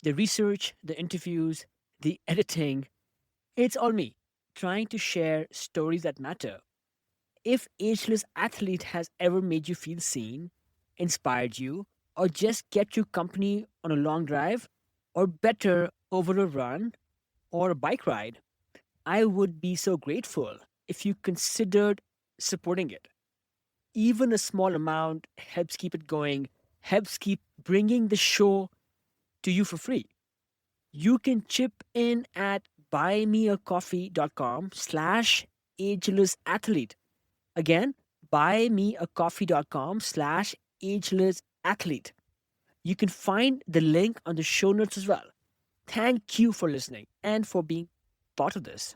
The research, the interviews, the editing. It's all me, trying to share stories that matter. If Ageless Athlete has ever made you feel seen, inspired you, or just kept you company on a long drive, or better, over a run or a bike ride, I would be so grateful if you considered supporting it. Even a small amount helps keep it going, helps keep bringing the show to you for free. You can chip in at buymeacoffee.com/agelessathlete. Again, buymeacoffee.com/agelessathlete. You can find the link on the show notes as well. Thank you for listening and for being part of this.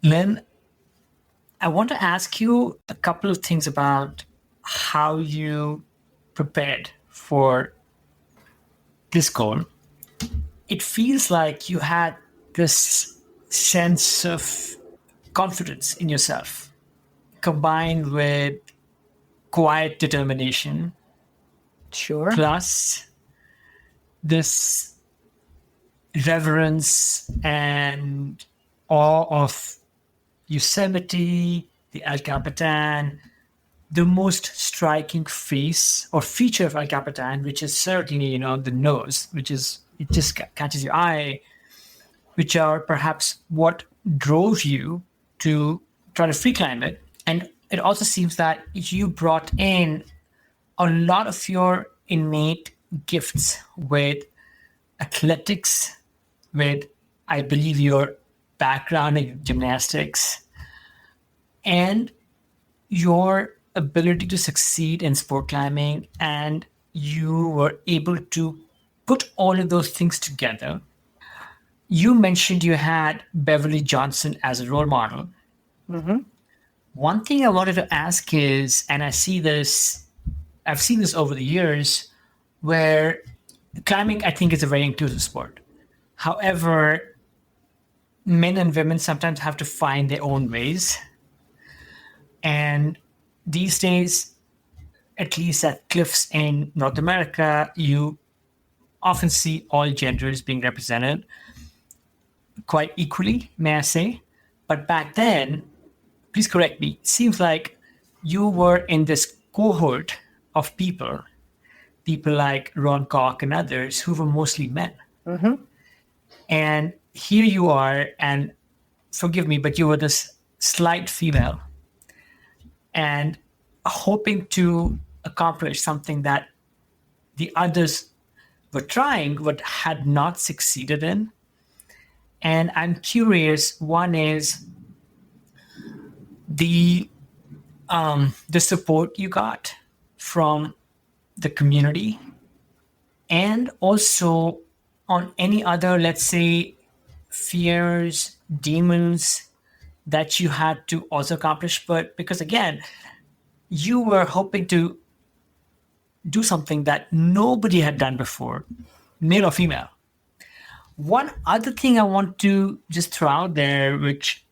Lynn, I want to ask you a couple of things about how you prepared for this goal. It feels like you had this sense of confidence in yourself combined with quiet determination. Sure. Plus this reverence and awe of Yosemite, the El Capitan, the most striking face or feature of El Capitan, which is certainly, the nose, which is, it just catches your eye, which are perhaps what drove you to try to free climb it. And it also seems that you brought in a lot of your innate gifts with athletics, with, I believe, your background in gymnastics, and your ability to succeed in sport climbing. And you were able to put all of those things together. You mentioned you had Beverly Johnson as a role model. Mm-hmm. One thing I wanted to ask is, and I've seen this over the years, where climbing, I think, is a very inclusive sport. However, men and women sometimes have to find their own ways. And these days, at least at cliffs in North America, you often see all genders being represented quite equally, may I say. But back then, please correct me, it seems like you were in this cohort of people like Ron Koch and others who were mostly men. Mm-hmm. And here you are, and forgive me, but you were this slight female and hoping to accomplish something that the others were trying but had not succeeded in. And I'm curious, one is the support you got from the community, and also on any other, let's say, fears, demons that you had to also accomplish? But because again, you were hoping to do something that nobody had done before, male or female. One other thing I want to just throw out there, which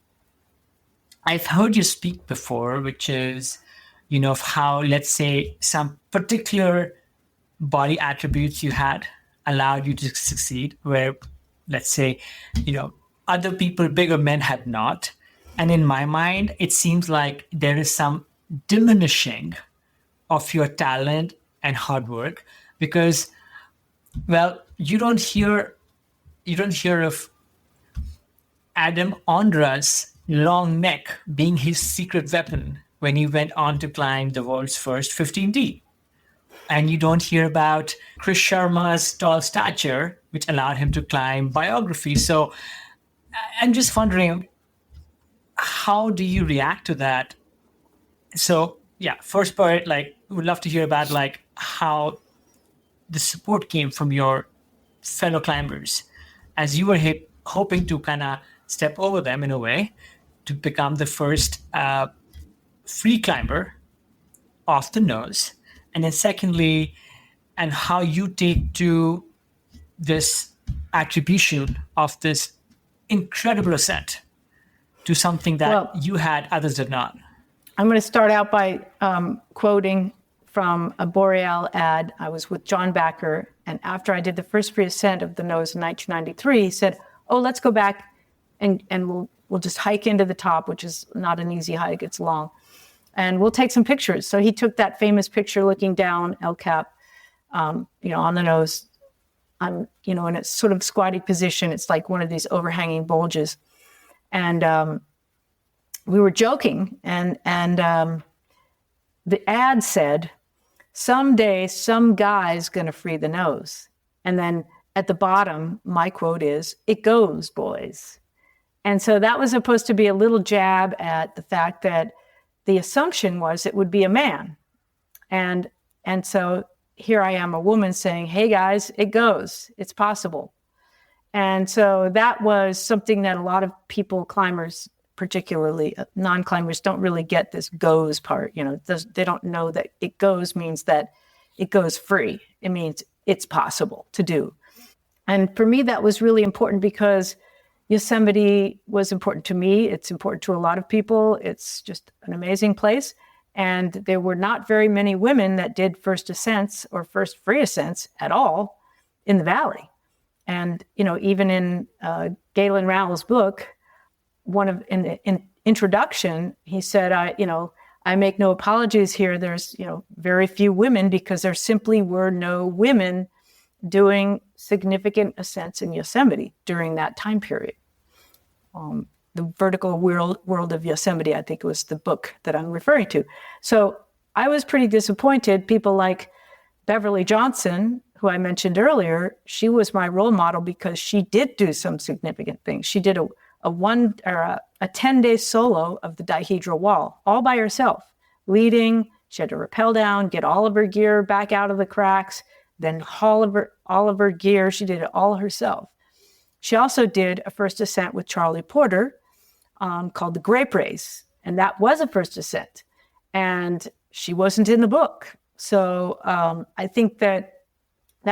I've heard you speak before, which is, of how, let's say, some particular body attributes you had allowed you to succeed, where, let's say, other people, bigger men, had not. And in my mind, it seems like there is some diminishing of your talent and hard work because, well, you don't hear of Adam Ondra's long neck being his secret weapon when he went on to climb the world's first 15D. And you don't hear about Chris Sharma's tall stature, which allowed him to climb biography. So I'm just wondering, how do you react to that? So yeah, first part, like, would love to hear about like how the support came from your fellow climbers as you were hoping to kind of step over them in a way to become the first free climber off the nose. And then secondly, and how you take to this attribution of this incredible ascent to something that Well, you had, others did not. I'm going to start out by quoting from a Boreal ad. I was with John Backer, and after I did the first free ascent of the nose in 1993, he said, "Oh, let's go back and we'll just hike into the top, which is not an easy hike; it's long, and we'll take some pictures." So he took that famous picture looking down El Cap, on the nose. I'm, in a sort of squatty position. It's like one of these overhanging bulges, and we were joking, and the ad said, "Someday some guy's going to free the nose." And then at the bottom, my quote is, "It goes, boys." And so that was supposed to be a little jab at the fact that the assumption was it would be a man. And so here I am, a woman saying, "Hey guys, it goes, it's possible." And so that was something that a lot of people, climbers, particularly non-climbers, don't really get this goes part. They don't know that it goes means that it goes free. It means it's possible to do. And for me, that was really important because Yosemite was important to me. It's important to a lot of people. It's just an amazing place. And there were not very many women that did first ascents or first free ascents at all in the valley. And, even in Galen Rowell's book, in the introduction, he said, I make no apologies here. There's, very few women because there simply were no women doing significant ascents in Yosemite during that time period. The Vertical World of Yosemite, I think it was the book that I'm referring to. So I was pretty disappointed. People like Beverly Johnson, who I mentioned earlier, she was my role model because she did do some significant things. She did a 10-day solo of the dihedral wall all by herself, leading. She had to rappel down, get all of her gear back out of the cracks, then haul all of her gear. She did it all herself. She also did a first ascent with Charlie Porter called the Grape Race, and that was a first ascent, and she wasn't in the book. So I think that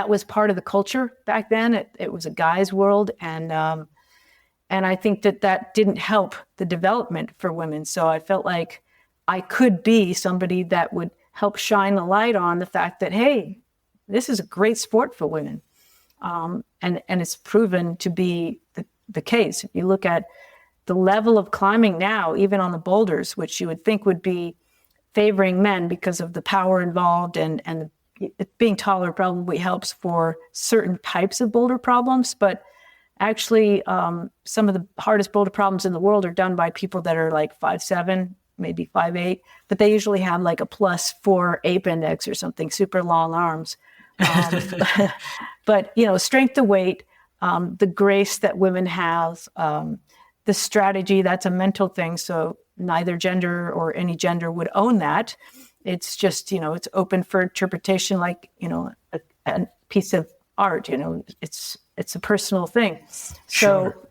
was part of the culture back then. It was a guy's world, and I think that didn't help the development for women. So I felt like I could be somebody that would help shine the light on the fact that, hey, this is a great sport for women. And it's proven to be the case. If you look at the level of climbing now, even on the boulders, which you would think would be favoring men because of the power involved, and being taller probably helps for certain types of boulder problems, but actually some of the hardest boulder problems in the world are done by people that are like 5'7", maybe 5'8", but they usually have like a +4 ape index or something, super long arms. But strength to weight, the grace that women have, the strategy, that's a mental thing. So neither gender or any gender would own that. It's just, it's open for interpretation, like, a piece of art. It's it's a personal thing. Sure. So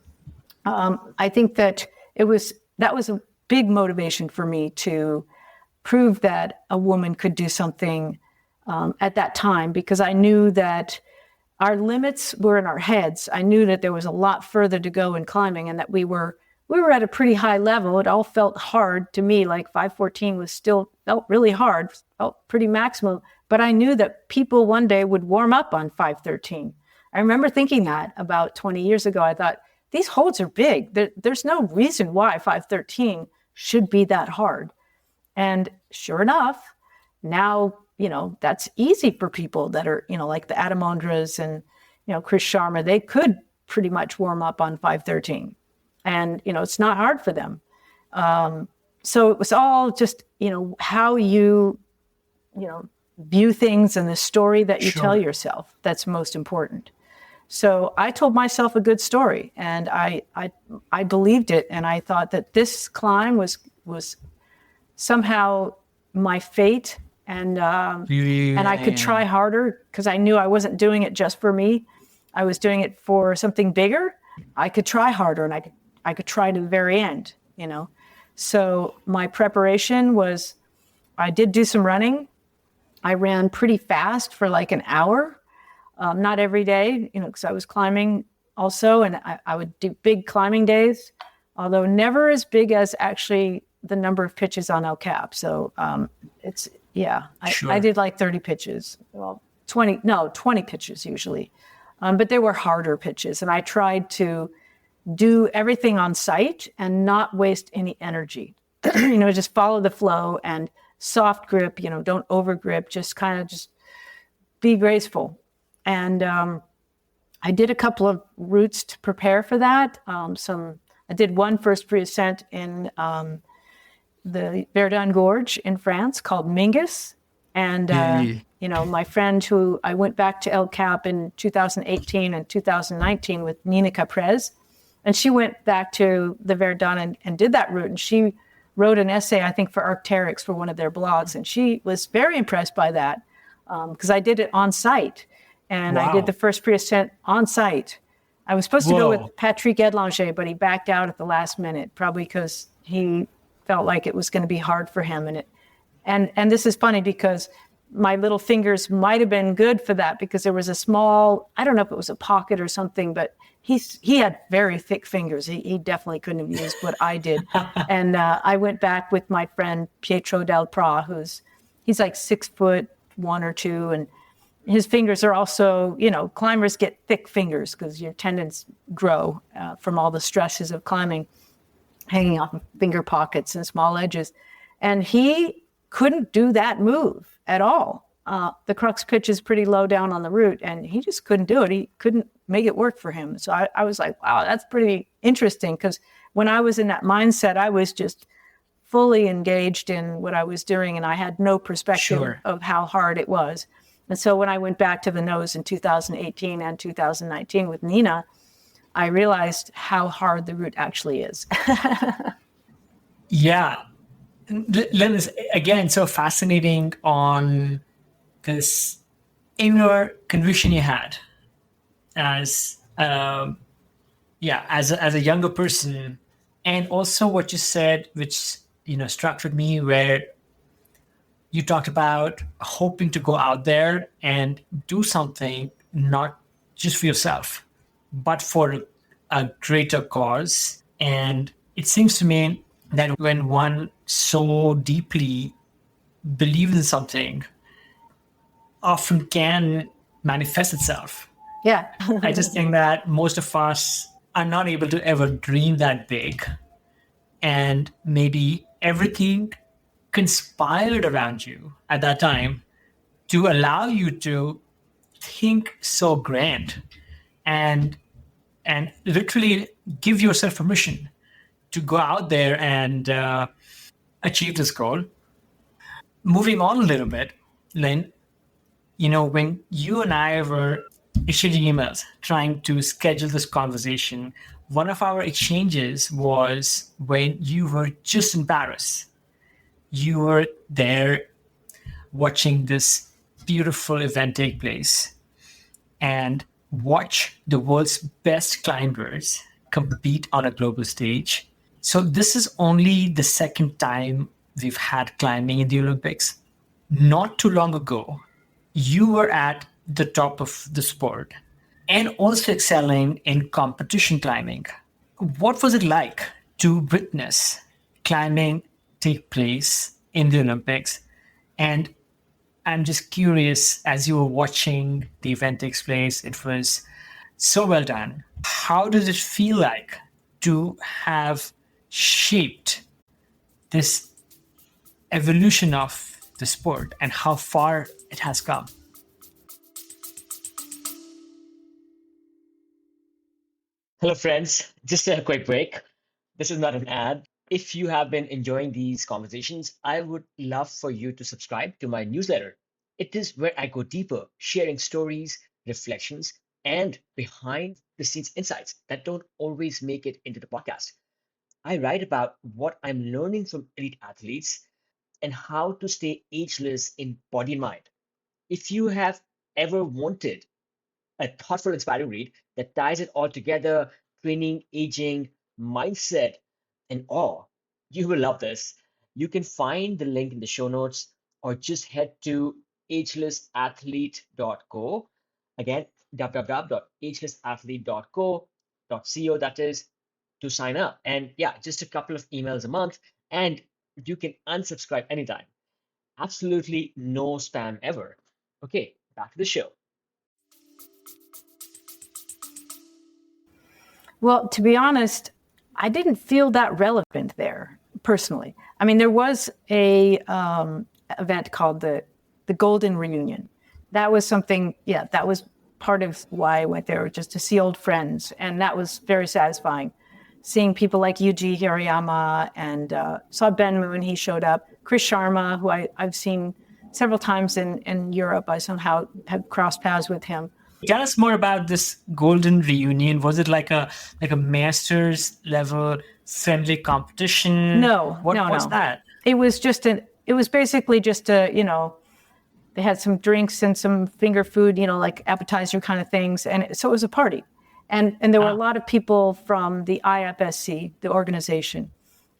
I think that that was a big motivation for me to prove that a woman could do something at that time, because I knew that our limits were in our heads. I knew that there was a lot further to go in climbing, and that we were at a pretty high level. It all felt hard to me, like 514 felt really hard, felt pretty maximum. But I knew that people one day would warm up on 513. I remember thinking that about 20 years ago. I thought, these holds are big. There's no reason why 513 should be that hard. And sure enough, now, that's easy for people that are, like the Adamondras and, Chris Sharma. They could pretty much warm up on 513. And, it's not hard for them. So it was all just, how you view things and the story that you tell yourself. That's most important. So I told myself a good story, and I believed it. And I thought that this climb was somehow my fate. And I could try harder, because I knew I wasn't doing it just for me. I was doing it for something bigger. I could try harder, and I could try to the very end, So my preparation was, I did do some running. I ran pretty fast for like an hour, not every day, because I was climbing also, and I would do big climbing days, although never as big as actually the number of pitches on El Cap. So I did like 30 pitches. Well, 20 pitches usually. But there were harder pitches, and I tried to do everything on site and not waste any energy. Just follow the flow and soft grip, don't over grip, just kind of just be graceful. And I did a couple of routes to prepare for that. I did one first pre-ascent in the Verdun Gorge in France called Mingus. And, my friend who I went back to El Cap in 2018 and 2019 with Nina Caprez, and she went back to the Verdun and did that route. And she wrote an essay, I think, for Arc'teryx for one of their blogs. And she was very impressed by that, because I did it on site. And I did the first pre-ascent on site. I was supposed to go with Patrick Edlanger, but he backed out at the last minute, probably because he felt like it was going to be hard for him. And this is funny, because my little fingers might have been good for that, because there was a small, I don't know if it was a pocket or something, but he had very thick fingers. He definitely couldn't have used what I did. And I went back with my friend Pietro Del Pra, he's like 6'1" or 2, and his fingers are also, climbers get thick fingers because your tendons grow from all the stresses of climbing, hanging off of finger pockets and small edges. And he couldn't do that move at all. The crux pitch is pretty low down on the route, and he just couldn't do it. He couldn't make it work for him. So I was like, wow, that's pretty interesting, because when I was in that mindset, I was just fully engaged in what I was doing, and I had no perspective of how hard it was. And so when I went back to the nose in 2018 and 2019 with Nina, I realized how hard the route actually is. Yeah. Lynn is, again, so fascinating on this inner conviction you had as a younger person. And also what you said, which, struck with me, where you talked about hoping to go out there and do something, not just for yourself, but for a greater cause. And it seems to me that when one so deeply believes in something, often can manifest itself. Yeah. I just think that most of us are not able to ever dream that big. And maybe everything conspired around you at that time to allow you to think so grand and literally give yourself permission to go out there and achieve this goal. Moving on a little bit, Lynn, when you and I were exchanging emails trying to schedule this conversation, one of our exchanges was when you were just in Paris. You were there watching this beautiful event take place. And watch the world's best climbers compete on a global stage. So this is only the second time we've had climbing in the Olympics. Not too long ago, you were at the top of the sport and also excelling in competition climbing. What was it like to witness climbing take place in the Olympics? And I'm just curious, as you were watching the event takes place, it was so well done. How does it feel like to have shaped this evolution of the sport and how far it has come? Hello, friends. Just a quick break. This is not an ad. If you have been enjoying these conversations, I would love for you to subscribe to my newsletter. It is where I go deeper, sharing stories, reflections, and behind the scenes insights that don't always make it into the podcast. I write about what I'm learning from elite athletes and how to stay ageless in body and mind. If you have ever wanted a thoughtful, inspiring read that ties it all together: training, aging, mindset, and awe. You will love this. You can find the link in the show notes or just head to agelessathlete.co. Again, www.agelessathlete.co, that is, to sign up. And yeah, just a couple of emails a month, and you can unsubscribe anytime. Absolutely no spam ever. Okay, back to the show. Well, to be honest, I didn't feel that relevant there personally. I mean, there was a event called the Golden Reunion. That was something, yeah, that was part of why I went there, just to see old friends, and that was very satisfying. Seeing people like Yuji Hirayama and saw Ben Moon, he showed up. Chris Sharma, who I've seen several times in Europe, I somehow have crossed paths with him. Tell us more about this golden reunion. Was it like a masters level friendly competition? No, what no, was no. that? It was basically just they had some drinks and some finger food, like appetizer kind of things. And so it was a party. And there were a lot of people from the IFSC, the organization.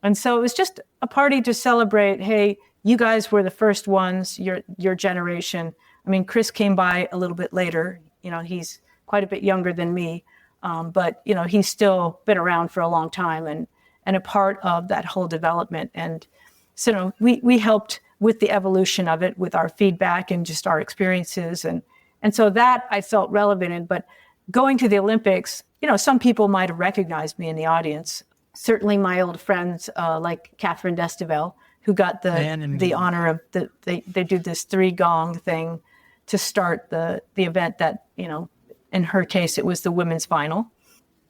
And so it was just a party to celebrate, hey, you guys were the first ones, your generation. I mean, Chris came by a little bit later. He's quite a bit younger than me, but he's still been around for a long time and a part of that whole development. And so we helped with the evolution of it, with our feedback and just our experiences, and so that I felt relevant in. But going to the Olympics, some people might have recognized me in the audience. Certainly, my old friends like Catherine Destivel, who got the honor of they do this 3 gong thing to start the event that, in her case, it was the women's final.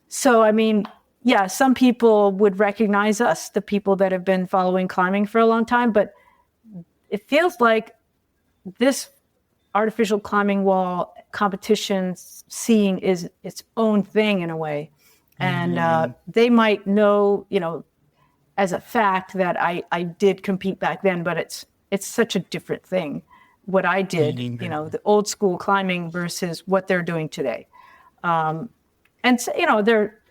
So, I mean, yeah, some people would recognize us, the people that have been following climbing for a long time, but it feels like this artificial climbing wall competition seeing is its own thing in a way. And they might know, as a fact that I did compete back then, but it's such a different thing. What I did, the old school climbing versus what they're doing today. And so,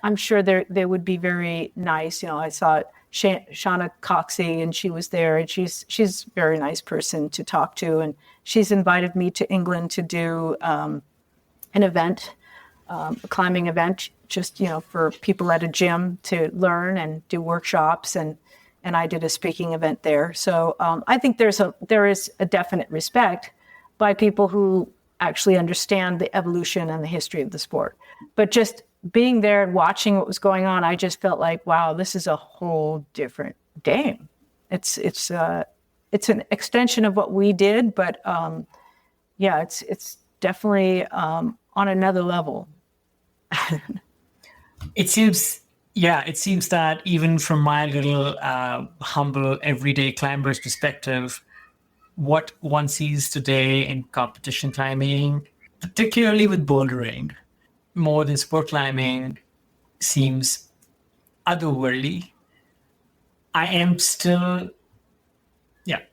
I'm sure they would be very nice. I saw Shauna Coxey, and she was there, and she's a very nice person to talk to, and she's invited me to England to do an event, a climbing event, just for people at a gym to learn and do workshops, and I did a speaking event there. So I think there is a definite respect by people who actually understand the evolution and the history of the sport. But just being there and watching what was going on, I just felt like, wow, this is a whole different game. It's an extension of what we did, but yeah, it's definitely on another level. It seems that even from my little humble everyday climber's perspective, what one sees today in competition climbing, particularly with bouldering, more than sport climbing, seems otherworldly. I am still,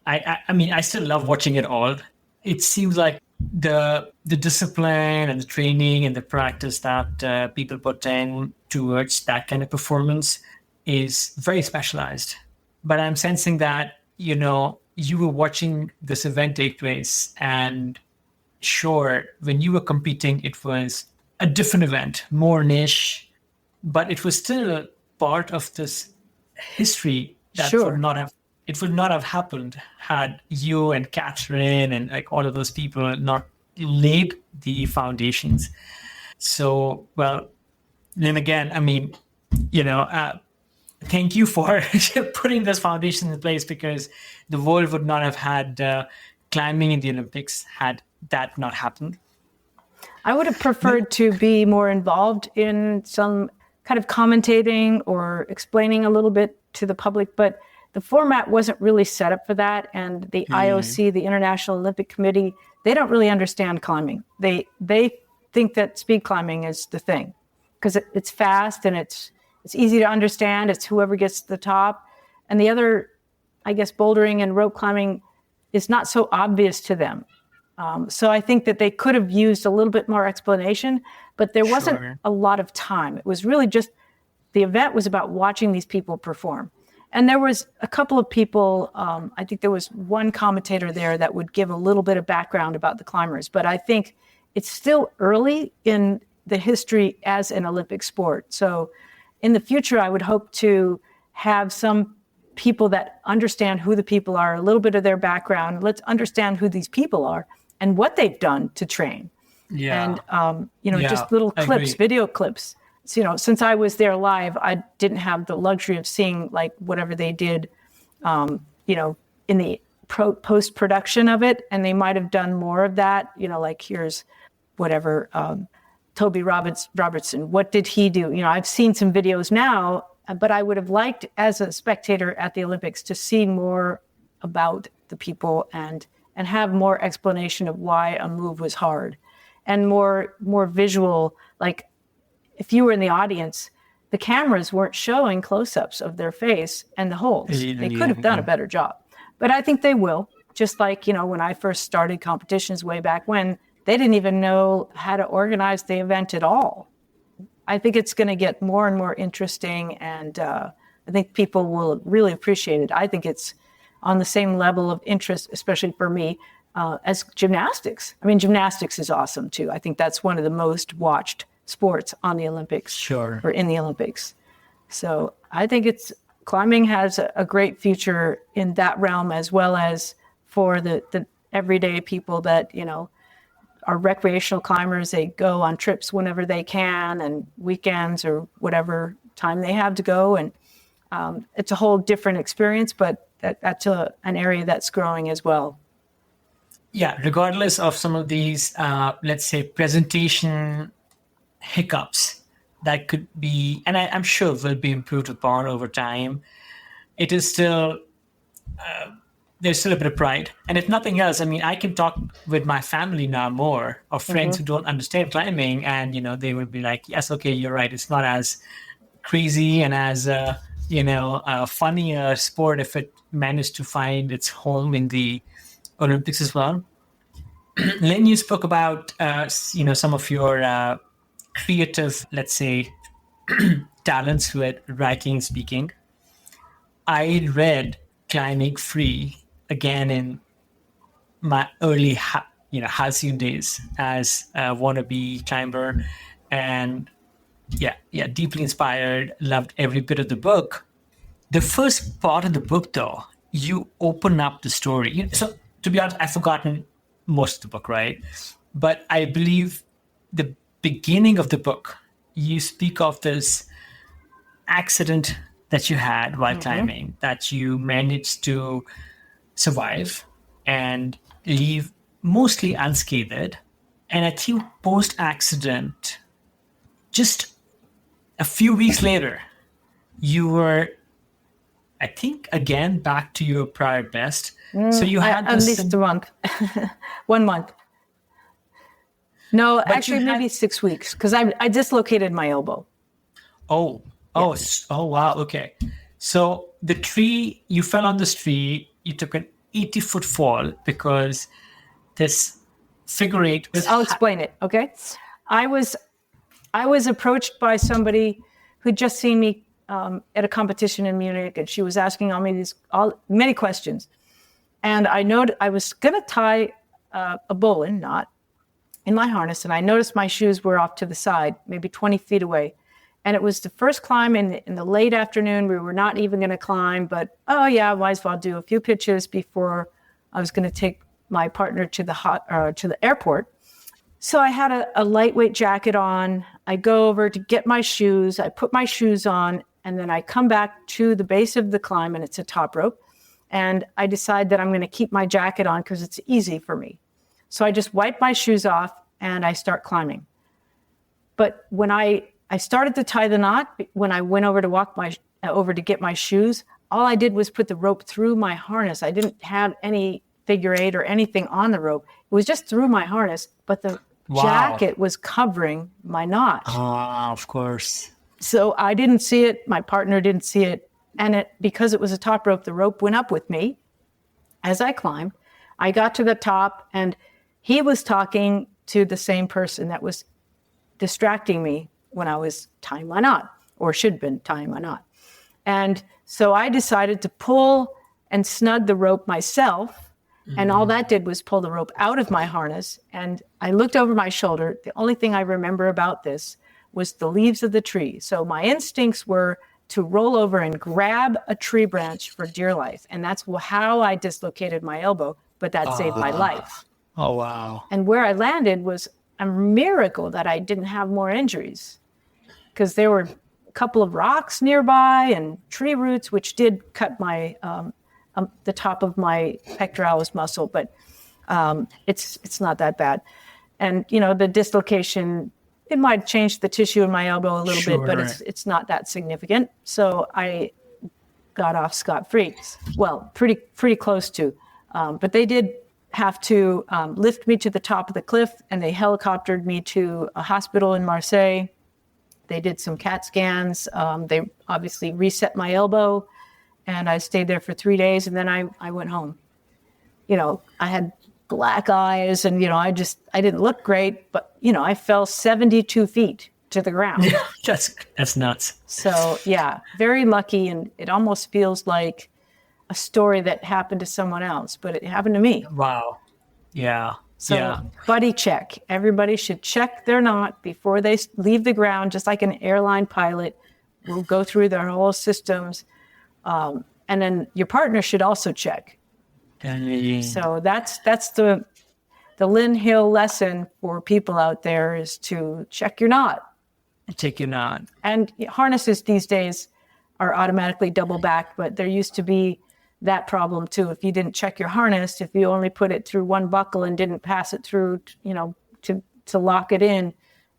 I mean, I still love watching it all. It seems like the discipline and the training and the practice that people put in towards that kind of performance is very specialized. But I'm sensing that, you were watching this event take place, and sure, when you were competing, it was a different event, more niche, but it was still part of this history that Sure. would not have happened had you and Catherine and like all of those people not laid the foundations. So, well, then again, I mean, thank you for putting this foundation in place, because the world would not have had climbing in the Olympics had that not happened. I would have preferred to be more involved in some kind of commentating or explaining a little bit to the public, but the format wasn't really set up for that. And the IOC, the International Olympic Committee, they don't really understand climbing. They think that speed climbing is the thing because it's fast and it's easy to understand. It's whoever gets to the top. And the other, I guess, bouldering and rope climbing is not so obvious to them. So I think that they could have used a little bit more explanation, but there wasn't a lot of time. It was really just, the event was about watching these people perform. And there was a couple of people, I think there was one commentator there that would give a little bit of background about the climbers, but I think it's still early in the history as an Olympic sport. So in the future, I would hope to have some people that understand who the people are, a little bit of their background. Let's understand who these people are and what they've done to train. Yeah. And, just little clips, video clips. So, since I was there live, I didn't have the luxury of seeing like whatever they did, in the post-production of it. And they might have done more of that, like here's whatever, Toby Robertson, what did he do? I've seen some videos now, but I would have liked as a spectator at the Olympics to see more about the people and have more explanation of why a move was hard and more visual. Like if you were in the audience, the cameras weren't showing close-ups of their face and the holds. They could have done a better job, but I think they will. Just like, when I first started competitions way back when, they didn't even know how to organize the event at all. I think it's going to get more and more interesting, and I think people will really appreciate it. I think it's on the same level of interest, especially for me, as gymnastics. I mean, gymnastics is awesome too. I think that's one of the most watched sports on the Olympics, or in the Olympics. So I think climbing has a great future in that realm, as well as for the everyday people that, are recreational climbers. They go on trips whenever they can and weekends or whatever time they have to go. And it's a whole different experience, but that's an area that's growing as well. Yeah, regardless of some of these, let's say, presentation hiccups that could be, and I'm sure will be improved upon over time, it is still, there's still a bit of pride. And if nothing else, I mean, I can talk with my family now more, or friends who don't understand climbing, and, they will be like, yes, okay, you're right. It's not as crazy and as, funny a sport if it managed to find its home in the Olympics as well. Lynn, you spoke about, some of your creative, let's say, talents with writing and speaking. I read Climbing Free again in my early, halcyon days as a wannabe climber, and deeply inspired, loved every bit of the book. The first part of the book, though, you open up the story. So, to be honest, I've forgotten most of the book, right? But I believe the beginning of the book, you speak of this accident that you had while climbing, that you managed to survive and leave mostly unscathed. And I think post-accident, just a few weeks later, you were, I think, again, back to your prior best. So you had at least a month, 1 month. No, actually, maybe 6 weeks, because I dislocated my elbow. Oh, wow. Okay. So you fell on this tree, you took an 80-foot fall because this figure eight. I'll explain it. Okay. I was approached by somebody who'd just seen me at a competition in Munich, and she was asking me many questions. And I was going to tie a bowline knot in my harness, and I noticed my shoes were off to the side, maybe 20 feet away. And it was the first climb in the late afternoon. We were not even going to climb, but might as well do a few pitches before I was going to take my partner to the airport. So I had a lightweight jacket on. I go over to get my shoes. I put my shoes on, and then I come back to the base of the climb, and it's a top rope. And I decide that I'm going to keep my jacket on because it's easy for me. So I just wipe my shoes off, and I start climbing. But when I started to tie the knot, when I went over to walk over to get my shoes, all I did was put the rope through my harness. I didn't have any figure eight or anything on the rope. It was just through my harness, but the jacket was covering my knot. Of course. So I didn't see it. My partner didn't see it. And because it was a top rope, the rope went up with me as I climbed. I got to the top, and he was talking to the same person that was distracting me when I was tying my knot, or should have been tying my knot. And so I decided to pull and snug the rope myself. And all that did was pull the rope out of my harness. And I looked over my shoulder. The only thing I remember about this was the leaves of the tree. So my instincts were to roll over and grab a tree branch for dear life. And that's how I dislocated my elbow, but that saved my life. Oh, wow. And where I landed was a miracle that I didn't have more injuries, because there were a couple of rocks nearby and tree roots, which did cut my the top of my pectoralis muscle, but it's not that bad. And the dislocation, it might change the tissue in my elbow a little bit, but it's not that significant. So I got off scot-free. Well, pretty close to. But they did have to lift me to the top of the cliff, and they helicoptered me to a hospital in Marseille. They did some CAT scans. They obviously reset my elbow, and I stayed there for 3 days, and then I went home. I had black eyes, and I didn't look great, but I fell 72 feet to the ground. Yeah, that's nuts. So yeah, very lucky, and it almost feels like a story that happened to someone else, but it happened to me. Wow. Yeah. So buddy check. Everybody should check their knot before they leave the ground, just like an airline pilot will go through their whole systems. And then your partner should also check. So that's the Lynn Hill lesson for people out there, is to check your knot. Check your knot. And harnesses these days are automatically double back, but there used to be that problem too. If you didn't check your harness, if you only put it through one buckle and didn't pass it through, to lock it in,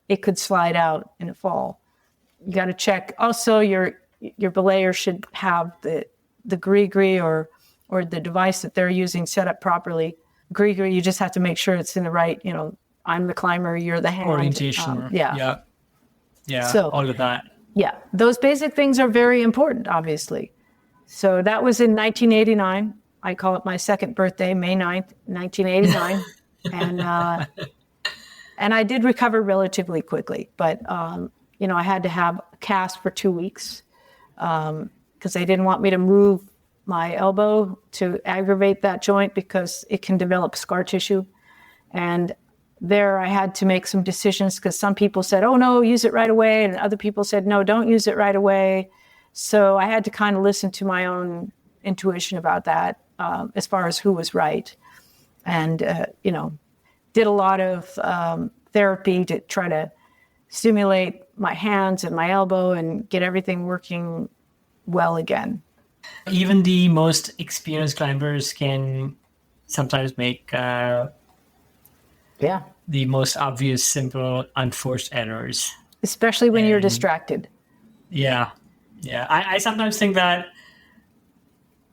it could slide out in a fall. You got to check. Also, your belayer should have the gree or the device that they're using set up properly. Gree, you just have to make sure it's in the right, I'm the climber, you're the hand. Orientation. Yeah. So, all of that. Yeah. Those basic things are very important, obviously. So that was in 1989. I call it my second birthday, May 9th, 1989. And I did recover relatively quickly, but, I had to have a cast for 2 weeks because they didn't want me to move my elbow to aggravate that joint because it can develop scar tissue. And there I had to make some decisions because some people said, oh, no, use it right away. And other people said, no, don't use it right away. So I had to kind of listen to my own intuition about that as far as who was right. And, did a lot of therapy to try to stimulate my hands and my elbow and get everything working well again. Even the most experienced climbers can sometimes make the most obvious, simple, unforced errors. Especially when you're distracted. Yeah. I sometimes think that.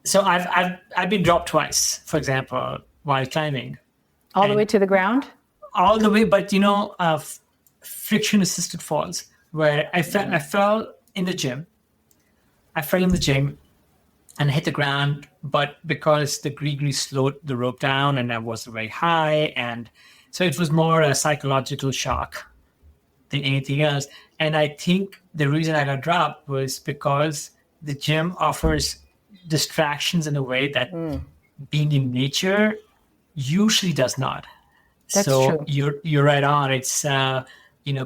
So I've been dropped twice, for example, while climbing. All the way to the ground? All the way, but friction-assisted falls where I fell in the gym. I fell in the gym and hit the ground, but because the gree slowed the rope down and I was very high, and So it was more a psychological shock than anything else. And I think the reason I got dropped was because the gym offers distractions in a way that being in nature usually does not. That's So true. you're right on. It's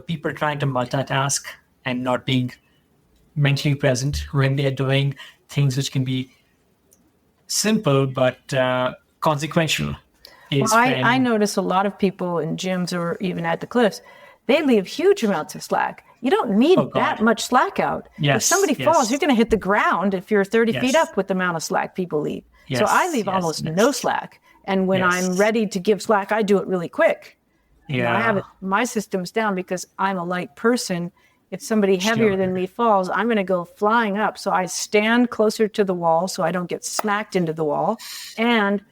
people trying to multitask and not being mentally present when they're doing things which can be simple but consequential. Well, Is I when notice a lot of people in gyms or even at the cliffs, they leave huge amounts of slack. You don't oh need that god, much slack out. If yes, somebody falls, you're yes, going to hit the ground if you're 30 feet yes, up with the amount of slack people leave. So I yes, leave yes, almost no yes, slack. And when I'm yes, ready to give slack, I do it really quick. I have yeah, my systems down because I'm a light person. If somebody heavier than sure, me falls, I'm going to go flying up. So I stand closer to the wall so I don't get smacked into the wall. And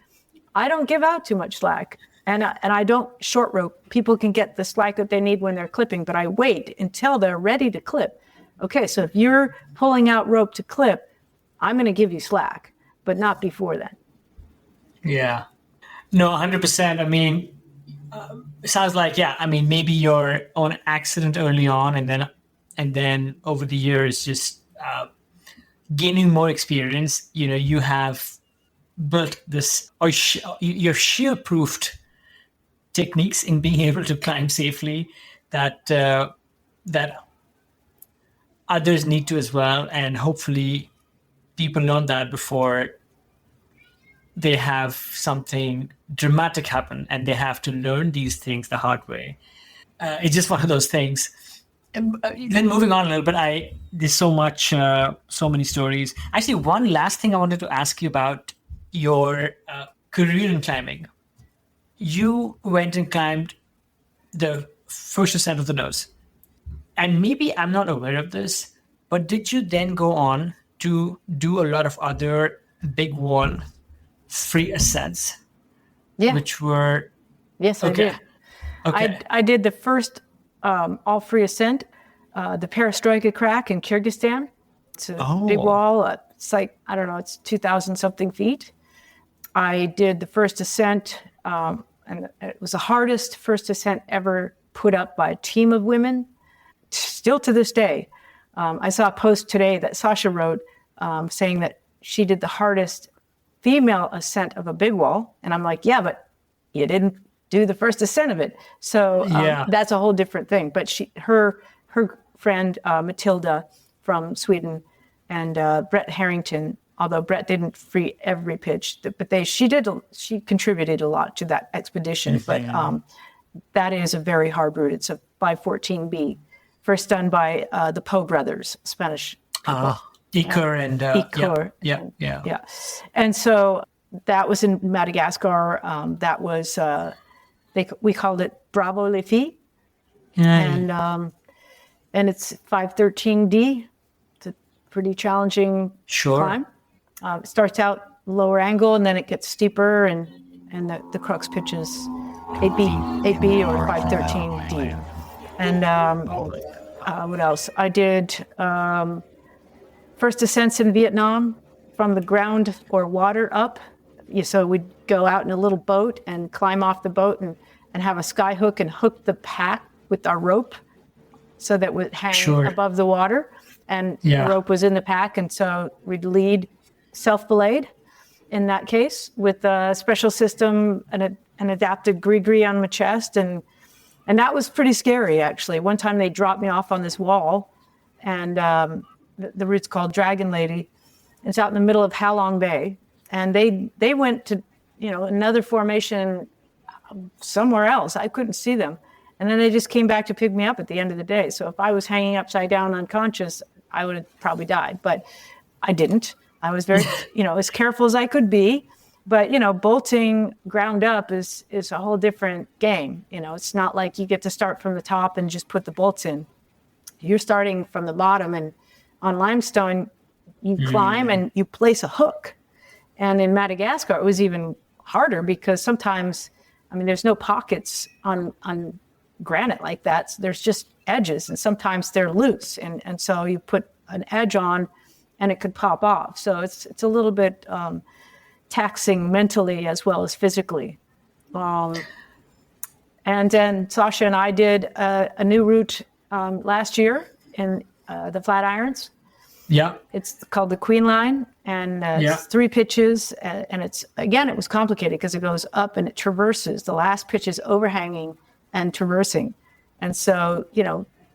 I don't give out too much slack. And I don't short rope. People can get the slack that they need when they're clipping, but I wait until they're ready to clip. Okay, so if you're pulling out rope to clip, I'm going to give you slack, but not before then. yeah. No, 100%. I mean, it sounds like yeah. I mean, maybe your own accident early on, and then over the years, just gaining more experience. You have built this, or you've shield proofed techniques in being able to climb safely that others need to as well, and hopefully people learn that before they have something dramatic happen and they have to learn these things the hard way. It's just one of those things. Then moving on a little bit, there's so many stories. Actually, one last thing I wanted to ask you about your career in climbing. You went and climbed the first ascent of the nose. And maybe I'm not aware of this, but did you then go on to do a lot of other big wall free ascents, Yeah, which were yes, I okay, did. okay, I did the first all free ascent, the Perestroika crack in Kyrgyzstan. It's a big oh, wall. It's like, I don't know, it's 2,000 something feet. I did the first ascent, and it was the hardest first ascent ever put up by a team of women. Still to this day, I saw a post today that Sasha wrote saying that she did the hardest female ascent of a big wall. And I'm like, yeah, but you didn't do the first ascent of it. So yeah, that's a whole different thing. But her friend Matilda from Sweden and Brett Harrington, although Brett didn't free every pitch, but she contributed a lot to that expedition. But that is a very hard route. It's a 514B, first done by the Poe brothers, Spanish people. Iker and yeah, Icor. yeah, yeah, Yeah. And so that was in Madagascar. That was, we called it Bravo Les Filles. And it's 513D. It's a pretty challenging sure, climb. It starts out lower angle and then it gets steeper, and the crux pitches 8B or 513D. And what else? I did first ascents in Vietnam from the ground or water up. So we'd go out in a little boat and climb off the boat and have a sky hook and hook the pack with our rope so that it would hang sure, above the water. And the yeah, rope was in the pack. And so we'd lead self-belayed in that case with a special system and an adapted gree on my chest. And that was pretty scary, actually. One time they dropped me off on this wall, and the route's called Dragon Lady. It's out in the middle of Halong Bay. And they went to, another formation somewhere else. I couldn't see them. And then they just came back to pick me up at the end of the day. So if I was hanging upside down unconscious, I would have probably died. But I didn't. I was very, as careful as I could be. But, bolting ground up is a whole different game. It's not like you get to start from the top and just put the bolts in. You're starting from the bottom, and on limestone, you climb and you place a hook. And in Madagascar, it was even harder because sometimes, there's no pockets on granite like that. So there's just edges, and sometimes they're loose. And so you put an edge on and it could pop off. So it's a little bit taxing mentally as well as physically. And then Sasha and I did a new route last year in the Flatirons. Yeah. It's called the Queen Line, and it's 3 pitches. And it's, again, it was complicated because it goes up and it traverses. The last pitch is overhanging and traversing. And so,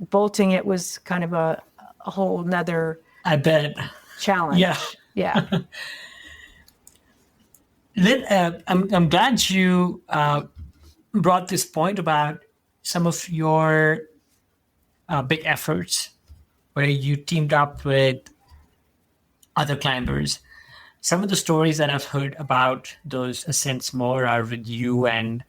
bolting it was kind of a whole nother I bet. challenge. Yeah. Yeah. Lynn, I'm glad you brought this point about some of your big efforts where you teamed up with other climbers. Some of the stories that I've heard about those ascents more are with you and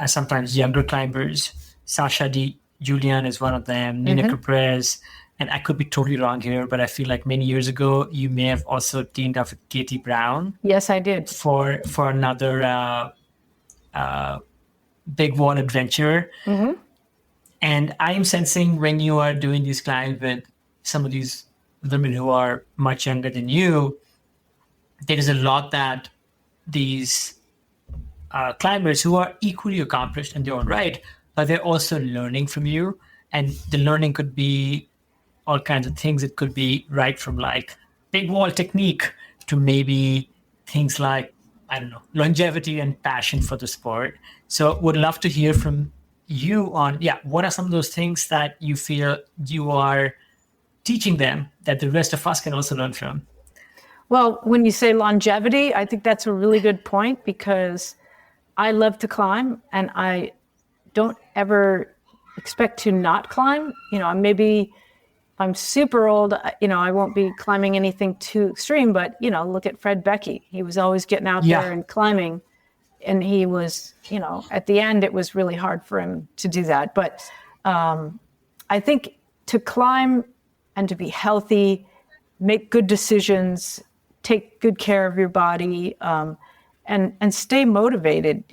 sometimes younger climbers. Sasha D. Julian is one of them, Nina Caprez. And I could be totally wrong here, but I feel like many years ago, you may have also teamed up with Katie Brown. Yes, I did. For another big wall adventure. And I'm sensing when you are doing these climbs with some of these women who are much younger than you, there is a lot that these climbers who are equally accomplished in their own right, but they're also learning from you. And the learning could be all kinds of things. It could be right from like big wall technique to maybe things like, I don't know, longevity and passion for the sport. So would love to hear from you on, what are some of those things that you feel you are teaching them that the rest of us can also learn from? Well, when you say longevity, I think that's a really good point because I love to climb and I don't ever expect to not climb. Maybe if I'm super old, I won't be climbing anything too extreme, but, look at Fred Becky. He was always getting out there and climbing. And he was, at the end, it was really hard for him to do that. But I think to climb and to be healthy, make good decisions, take good care of your body, and stay motivated.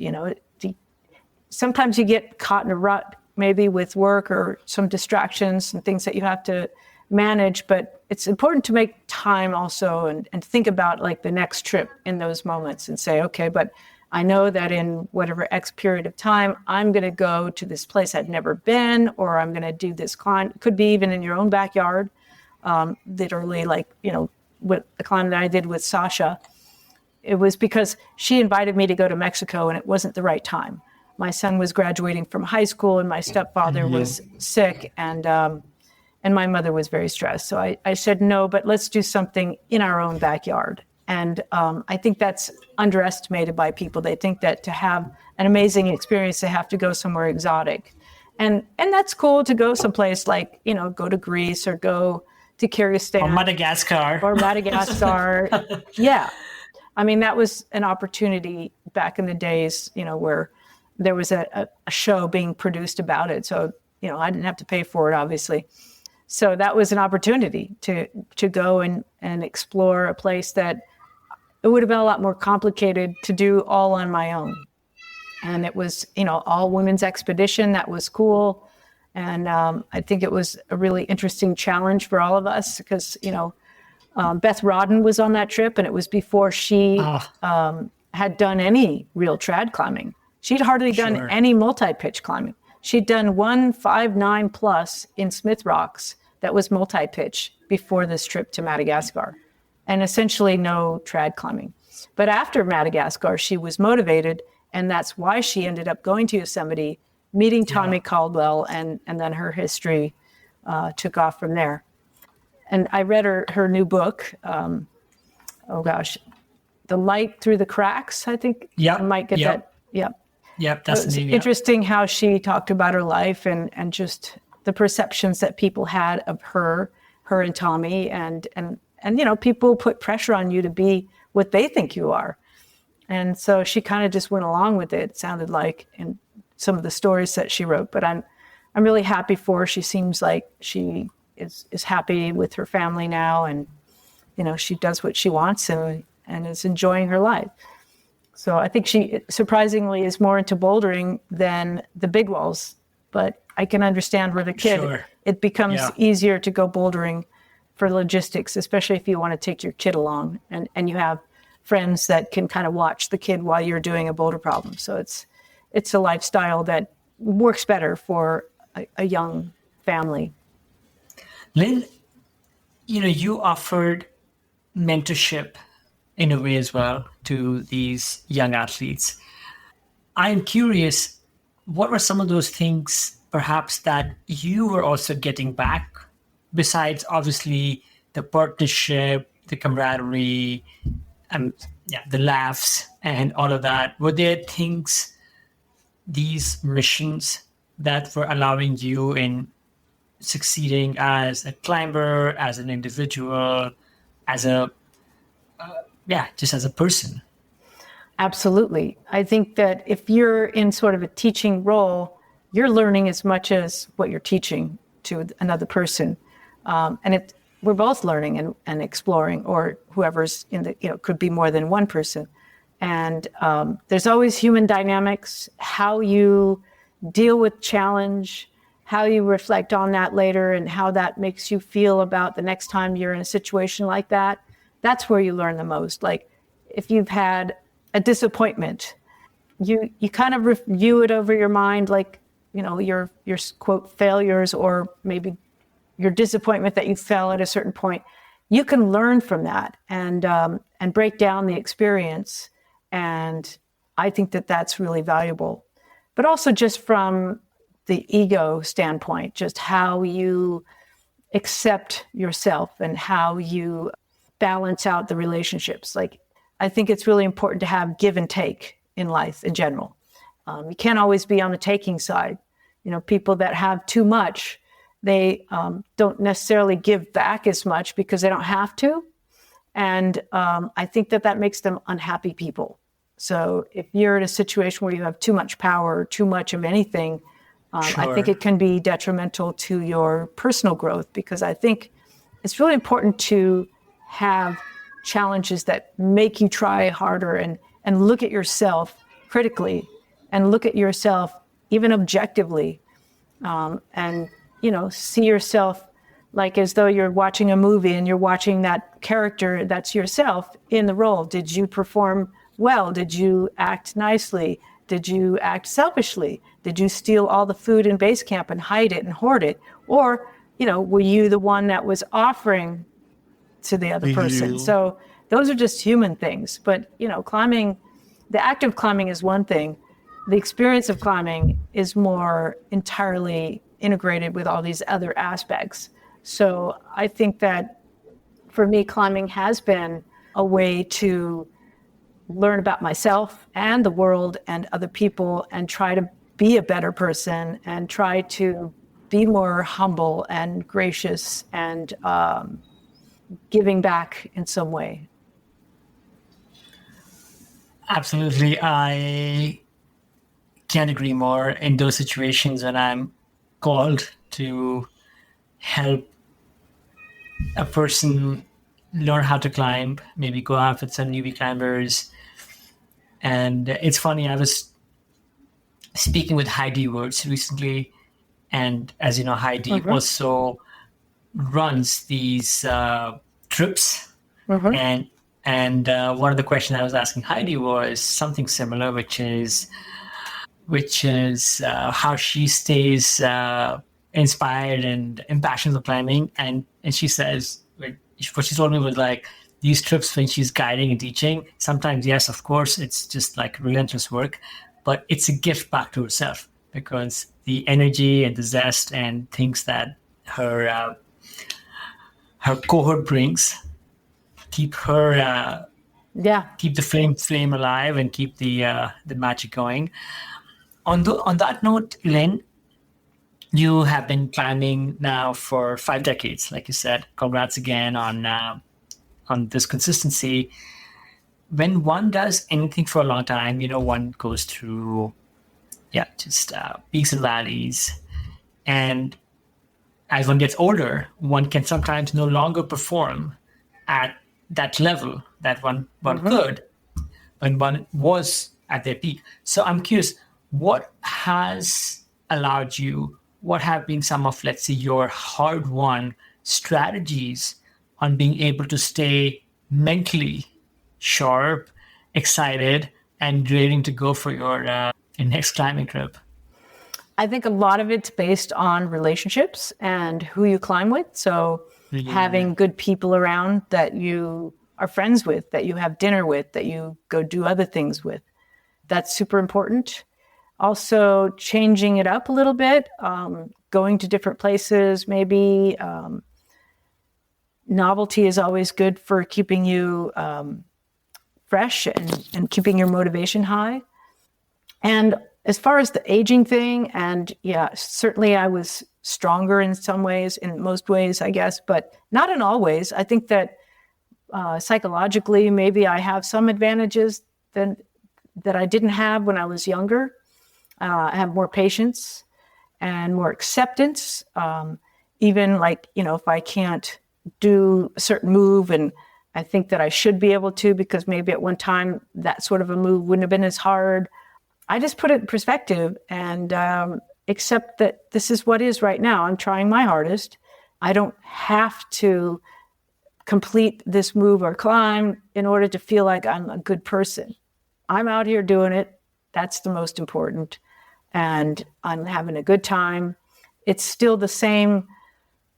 Sometimes you get caught in a rut, maybe with work or some distractions and things that you have to manage, but it's important to make time also and think about like the next trip in those moments and say, okay, but I know that in whatever X period of time, I'm going to go to this place I've never been, or I'm going to do this climb. It could be even in your own backyard, literally like, with the climb that I did with Sasha. It was because she invited me to go to Mexico and it wasn't the right time. My son was graduating from high school and my stepfather was sick and my mother was very stressed. So I said, no, but let's do something in our own backyard. And I think that's underestimated by people. They think that to have an amazing experience, they have to go somewhere exotic. And that's cool to go someplace like, go to Greece or go to Kyrgyzstan. Or Madagascar. Yeah. I mean, that was an opportunity back in the days, where there was a show being produced about it. So, I didn't have to pay for it, obviously. So that was an opportunity to go and explore a place that it would have been a lot more complicated to do all on my own. And it was, all women's expedition. That was cool. And I think it was a really interesting challenge for all of us because, Beth Rodden was on that trip and it was before she had done any real trad climbing. She'd hardly done any multi-pitch climbing. She'd done 159 plus in Smith Rocks that was multi-pitch before this trip to Madagascar, and essentially no trad climbing. But after Madagascar, she was motivated, and that's why she ended up going to Yosemite, meeting Tommy Caldwell, and then her history took off from there. And I read her new book, The Light Through the Cracks, I think. I might get that. Yep, that's the name. Interesting how she talked about her life and just the perceptions that people had of her and Tommy, and people put pressure on you to be what they think you are. And so she kind of just went along with it. It sounded like in some of the stories that she wrote, but I'm really happy for her. She seems like she is happy with her family now, and she does what she wants and is enjoying her life. So I think she surprisingly is more into bouldering than the big walls, but I can understand where the kid, it becomes easier to go bouldering for logistics, especially if you want to take your kid along and you have friends that can kind of watch the kid while you're doing a boulder problem. So it's a lifestyle that works better for a young family. Lynn, you offered mentorship in a way as well to these young athletes. I'm curious, what were some of those things perhaps that you were also getting back, besides obviously the partnership, the camaraderie, and yeah, the laughs and all of that? Were there things, these missions that were allowing you in succeeding as a climber, as an individual, as a just as a person? Absolutely. I think that if you're in sort of a teaching role, you're learning as much as what you're teaching to another person. And we're both learning and exploring, or whoever's in the, could be more than one person. And there's always human dynamics, how you deal with challenge, how you reflect on that later, and how that makes you feel about the next time you're in a situation like that. That's where you learn the most. Like if you've had a disappointment, you kind of review it over your mind, like, your quote failures, or maybe your disappointment that you fell at a certain point. You can learn from that and break down the experience. And I think that that's really valuable. But also just from the ego standpoint, just how you accept yourself and how you balance out the relationships. Like, I think it's really important to have give and take in life in general. You can't always be on the taking side. People that have too much, they don't necessarily give back as much because they don't have to. And I think that makes them unhappy people. So if you're in a situation where you have too much power, or too much of anything, Sure. I think it can be detrimental to your personal growth, because I think it's really important to have challenges that make you try harder and look at yourself critically and look at yourself even objectively, and see yourself like as though you're watching a movie and you're watching that character that's yourself in the role. Did you perform well? Did you act nicely? Did you act selfishly? Did you steal all the food in base camp and hide it and hoard it? Or, were you the one that was offering to the other person? So those are just human things. But, climbing, the act of climbing is one thing. The experience of climbing is more entirely integrated with all these other aspects. So I think that for me, climbing has been a way to learn about myself and the world and other people, and try to be a better person and try to be more humble and gracious and giving back in some way. Absolutely. I can't agree more. In those situations when I'm called to help a person learn how to climb, maybe go out with some newbie climbers. And it's funny, I was speaking with Heidi Woods recently, and as you know, Heidi also runs these trips. And one of the questions I was asking Heidi was something similar, which is how she stays inspired and impassioned of climbing. And she says, what she told me was like, these trips when she's guiding and teaching, sometimes, yes, of course, it's just like relentless work, but it's a gift back to herself, because the energy and the zest and things that her cohort brings keep her keep the flame alive and keep the magic going. On that note, Lynn, you have been climbing now for 5 decades, like you said. Congrats again on this consistency. When one does anything for a long time, one goes through just peaks and valleys, and as one gets older, one can sometimes no longer perform at that level that one could when one was at their peak. So I'm curious, what has allowed you, what have been some of, let's say, your hard-won strategies on being able to stay mentally sharp, excited, and raring to go for your your next climbing trip? I think a lot of it's based on relationships and who you climb with. So having good people around that you are friends with, that you have dinner with, that you go do other things with. That's super important. Also changing it up a little bit, going to different places, maybe. Novelty is always good for keeping you fresh and keeping your motivation high. And as far as the aging thing, and yeah, certainly I was stronger in some ways, in most ways, I guess, but not in all ways. I think that psychologically, maybe I have some advantages that I didn't have when I was younger. I have more patience and more acceptance. Even like, if I can't do a certain move and I think that I should be able to, because maybe at one time that sort of a move wouldn't have been as hard. I just put it in perspective and accept that this is what is right now. I'm trying my hardest. I don't have to complete this move or climb in order to feel like I'm a good person. I'm out here doing it. That's the most important. And I'm having a good time. It's still the same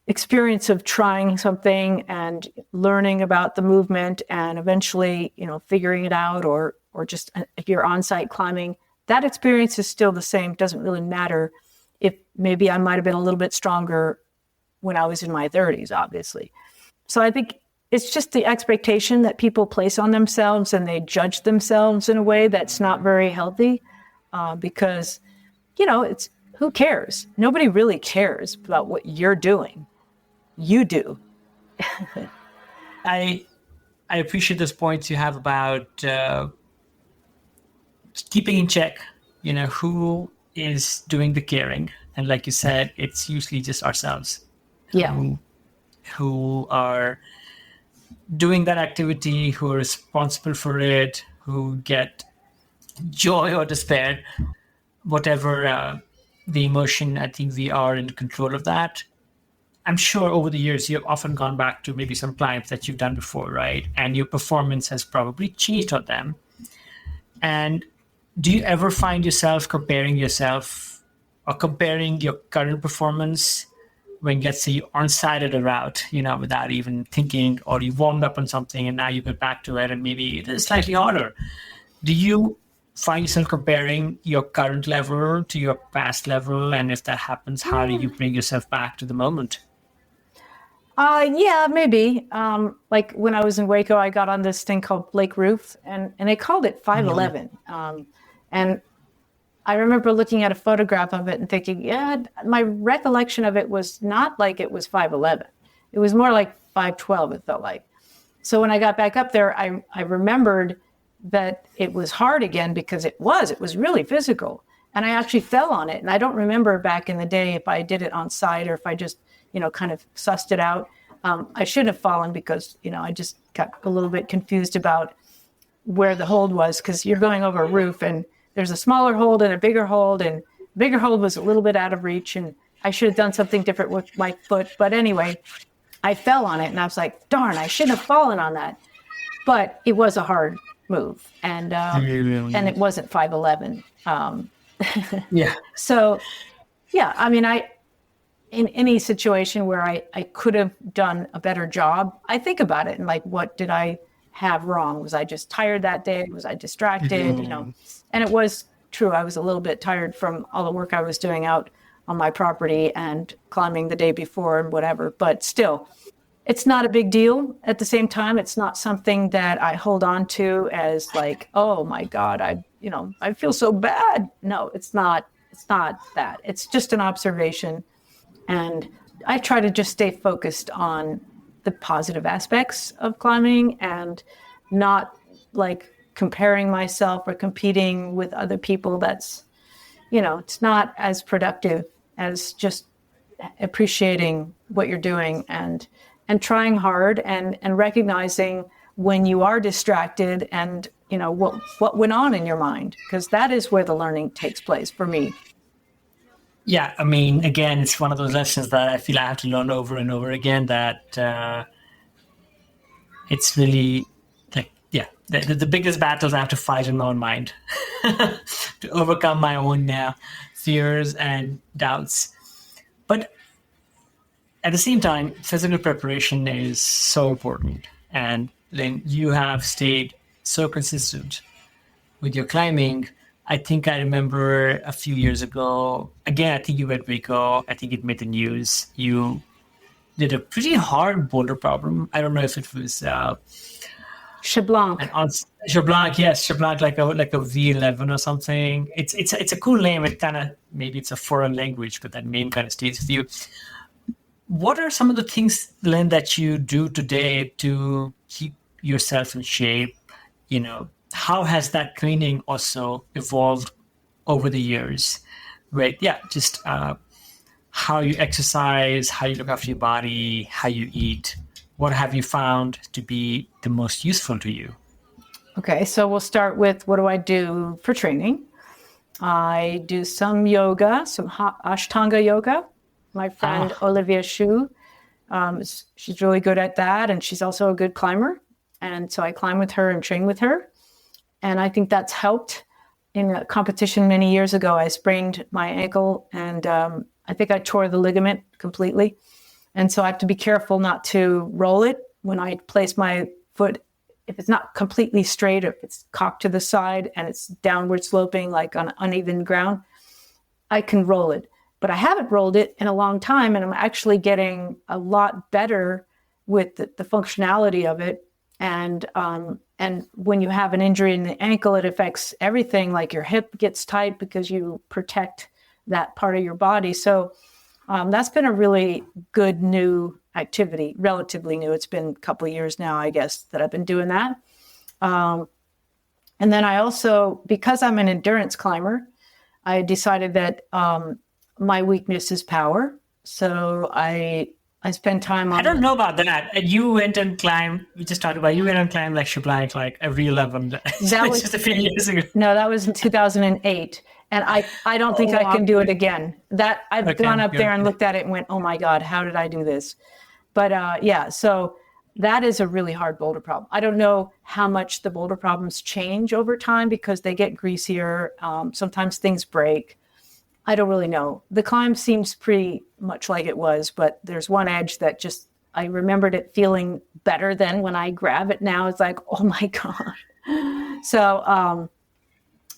experience of trying something and learning about the movement and eventually, figuring it out, or just if you're on-site climbing, that experience is still the same. It doesn't really matter if maybe I might have been a little bit stronger when I was in my 30s, obviously. So I think it's just the expectation that people place on themselves, and they judge themselves in a way that's not very healthy, because, it's who cares? Nobody really cares about what you're doing. You do. I appreciate those points you have about keeping in check, who is doing the caring. And like you said, it's usually just ourselves. Yeah. Who are doing that activity, who are responsible for it, who get joy or despair, whatever the emotion. I think we are in control of that. I'm sure over the years you've often gone back to maybe some climbs that you've done before, right? And your performance has probably changed on them. And do you ever find yourself comparing yourself or comparing your current performance when, let's say, you're on side of the route, without even thinking, or you warmed up on something and now you get back to it and maybe it is slightly harder? Do you find yourself comparing your current level to your past level? And if that happens, how do you bring yourself back to the moment? Yeah, maybe. Like when I was in Waco, I got on this thing called Blake Roof, and they called it 511. And I remember looking at a photograph of it and thinking, yeah, my recollection of it was not like it was 511. It was more like 512, it felt like. So when I got back up there, I remembered that it was hard again, because it was really physical. And I actually fell on it. And I don't remember back in the day if I did it on site or if I just, kind of sussed it out. I shouldn't have fallen because, I just got a little bit confused about where the hold was, because you're going over a roof and there's a smaller hold and a bigger hold, and bigger hold was a little bit out of reach, and I should have done something different with my foot. But anyway, I fell on it and I was like, darn, I shouldn't have fallen on that. But it was a hard move, and it wasn't 511. Yeah. So, yeah, I mean, in any situation where I could have done a better job, I think about it and like, what did I have wrong? Was I just tired that day? Was I distracted? And it was true. I was a little bit tired from all the work I was doing out on my property and climbing the day before and whatever. But still, it's not a big deal. At the same time, it's not something that I hold on to as like, oh my God, I feel so bad. No, it's not that. It's just an observation. And I try to just stay focused on the positive aspects of climbing and not like comparing myself or competing with other people. That's, it's not as productive as just appreciating what you're doing and trying hard and recognizing when you are distracted and, what went on in your mind, because that is where the learning takes place for me. Yeah, I mean, again, it's one of those lessons that I feel I have to learn over and over again, that it's really like, yeah, the biggest battles I have to fight in my own mind to overcome my own fears and doubts. But at the same time, physical preparation is so important. And Lynn, you have stayed so consistent with your climbing. I think I remember a few years ago, again, I think you were at Rico, I think it made the news. You did a pretty hard boulder problem. I don't know if it was Chablanc. Chablanc, yes, Chablanc, like a V11 or something. It's a cool name. It kind of, maybe it's a foreign language, but that name kind of stays with you. What are some of the things, Lynn, that you do today to keep yourself in shape? How has that training also evolved over the years? Right? Yeah, just how you exercise, how you look after your body, how you eat. What have you found to be the most useful to you? Okay, so we'll start with what do I do for training? I do some yoga, some Ashtanga yoga. My friend Olivia Shu, she's really good at that, and she's also a good climber. And so I climb with her and train with her. And I think that's helped. In a competition many years ago, I sprained my ankle, and I think I tore the ligament completely. And so I have to be careful not to roll it when I place my foot. If it's not completely straight, or if it's cocked to the side and it's downward sloping, like on uneven ground, I can roll it. But I haven't rolled it in a long time, and I'm actually getting a lot better with the functionality of it. And when you have an injury in the ankle, it affects everything, like your hip gets tight because you protect that part of your body. So that's been a really good new activity, relatively new. It's been a couple of years now, I guess, that I've been doing that. And then I also, because I'm an endurance climber, I decided that my weakness is power. So I spend time on... I don't know about that. You went and climbed, we just talked about, you went and climbed like Chablanc, like every 11. That was just a few years ago. No, that was in 2008. And I don't think I can do it again. That I've gone up there and looked at it and went, oh my God, how did I do this? But yeah, so that is a really hard boulder problem. I don't know how much the boulder problems change over time because they get greasier. Sometimes things break. I don't really know. The climb seems pretty much like it was, but there's one edge that just, I remembered it feeling better than when I grab it now. It's like, oh my God. So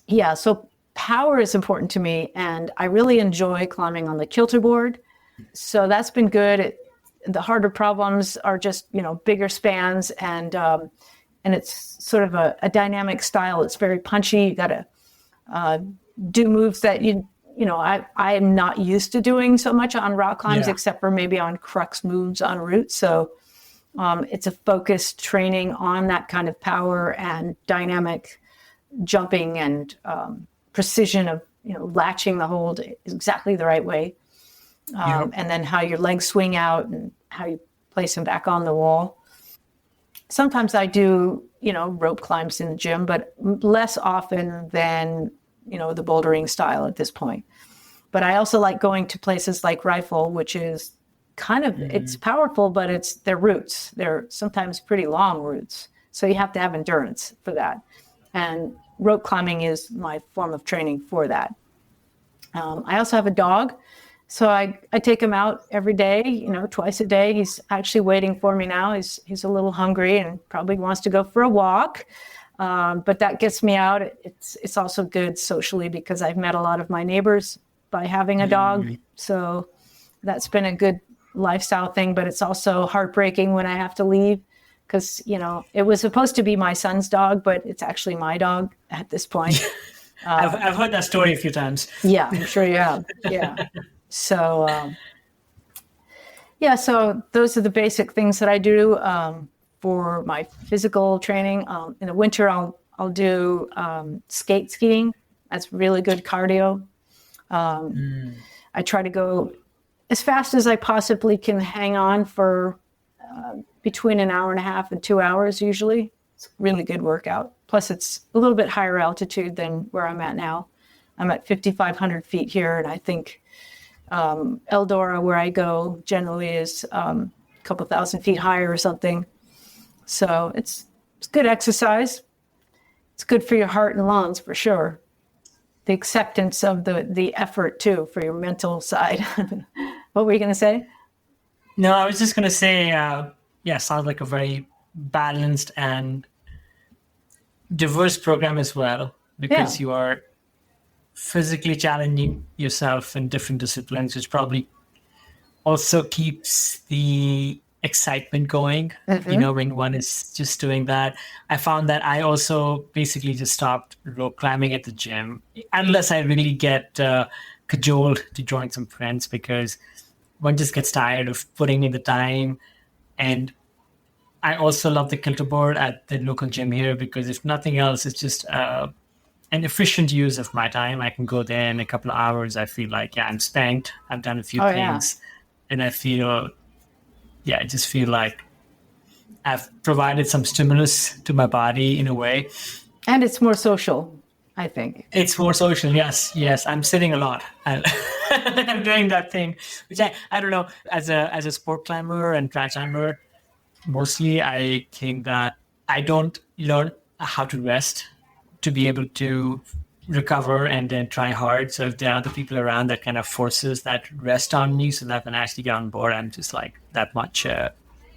yeah, so power is important to me, and I really enjoy climbing on the kilter board. So that's been good. The harder problems are just, bigger spans, and it's sort of a dynamic style. It's very punchy. You got to do moves that I am not used to doing so much on rock climbs, except for maybe on crux moves on route. So it's a focused training on that kind of power and dynamic jumping and precision of, latching the hold exactly the right way. And then how your legs swing out and how you place them back on the wall. Sometimes I do, rope climbs in the gym, but less often than, the bouldering style at this point. But I also like going to places like Rifle, which is kind of, it's powerful, but they're routes. They're sometimes pretty long routes. So you have to have endurance for that. And rope climbing is my form of training for that. I also have a dog. So I take him out every day, twice a day. He's actually waiting for me now. He's a little hungry and probably wants to go for a walk. But that gets me out. It's also good socially because I've met a lot of my neighbors by having a dog. So that's been a good lifestyle thing, but it's also heartbreaking when I have to leave because, it was supposed to be my son's dog, but it's actually my dog at this point. I've heard that story a few times. Yeah, I'm sure you have. Yeah. So, so those are the basic things that I do for my physical training. In the winter, I'll do skiing. That's really good cardio. I try to go as fast as I possibly can hang on for between an hour and a half and 2 hours usually. It's a really good workout. Plus, it's a little bit higher altitude than where I'm at now. I'm at 5,500 feet here, and I think Eldora, where I go, generally is a couple thousand feet higher or something. So it's good exercise. it's good for your heart and lungs for sure. The acceptance of the effort too for your mental side. What were you going to say? No, I was just going to say, sounds like a very balanced and diverse program as well, because Yeah. you are physically challenging yourself in different disciplines, which probably also keeps the excitement going, when one is just doing that. I found that I also basically just stopped rope climbing at the gym, unless I really get cajoled to join some friends, because one just gets tired of putting in the time. And I also love the kilter board at the local gym here, because if nothing else, it's just an efficient use of my time. I can go there in a couple of hours. I feel like, I'm spent. I've done a few Oh yeah. things. And I feel, I just feel like I've provided some stimulus to my body in a way. And it's more social, I think. It's more social. Yes. I'm sitting a lot. I'm doing that thing, which I don't know, as a sport climber and track climber, mostly I think that I don't learn how to rest to be able to recover and then try hard. So if there are other people around, that kind of forces that rest on me, so that when I actually get on board, I'm just like that much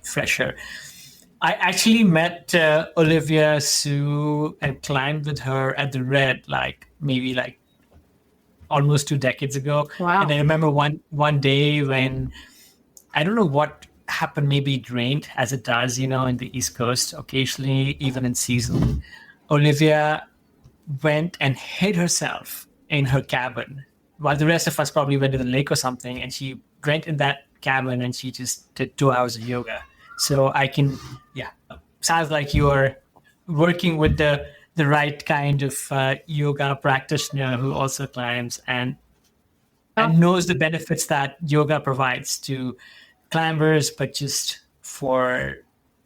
fresher. I actually met Olivia Sue and climbed with her at the Red, maybe almost 2 decades ago. Wow. And I remember one day when, I don't know what happened, maybe it rained, as it does, in the East Coast, occasionally, even in season. Olivia went and hid herself in her cabin while the rest of us probably went to the lake or something. And she went in that cabin and she just did 2 hours of yoga. So I can, sounds like you are working with the right kind of yoga practitioner who also climbs and knows the benefits that yoga provides to climbers, but just for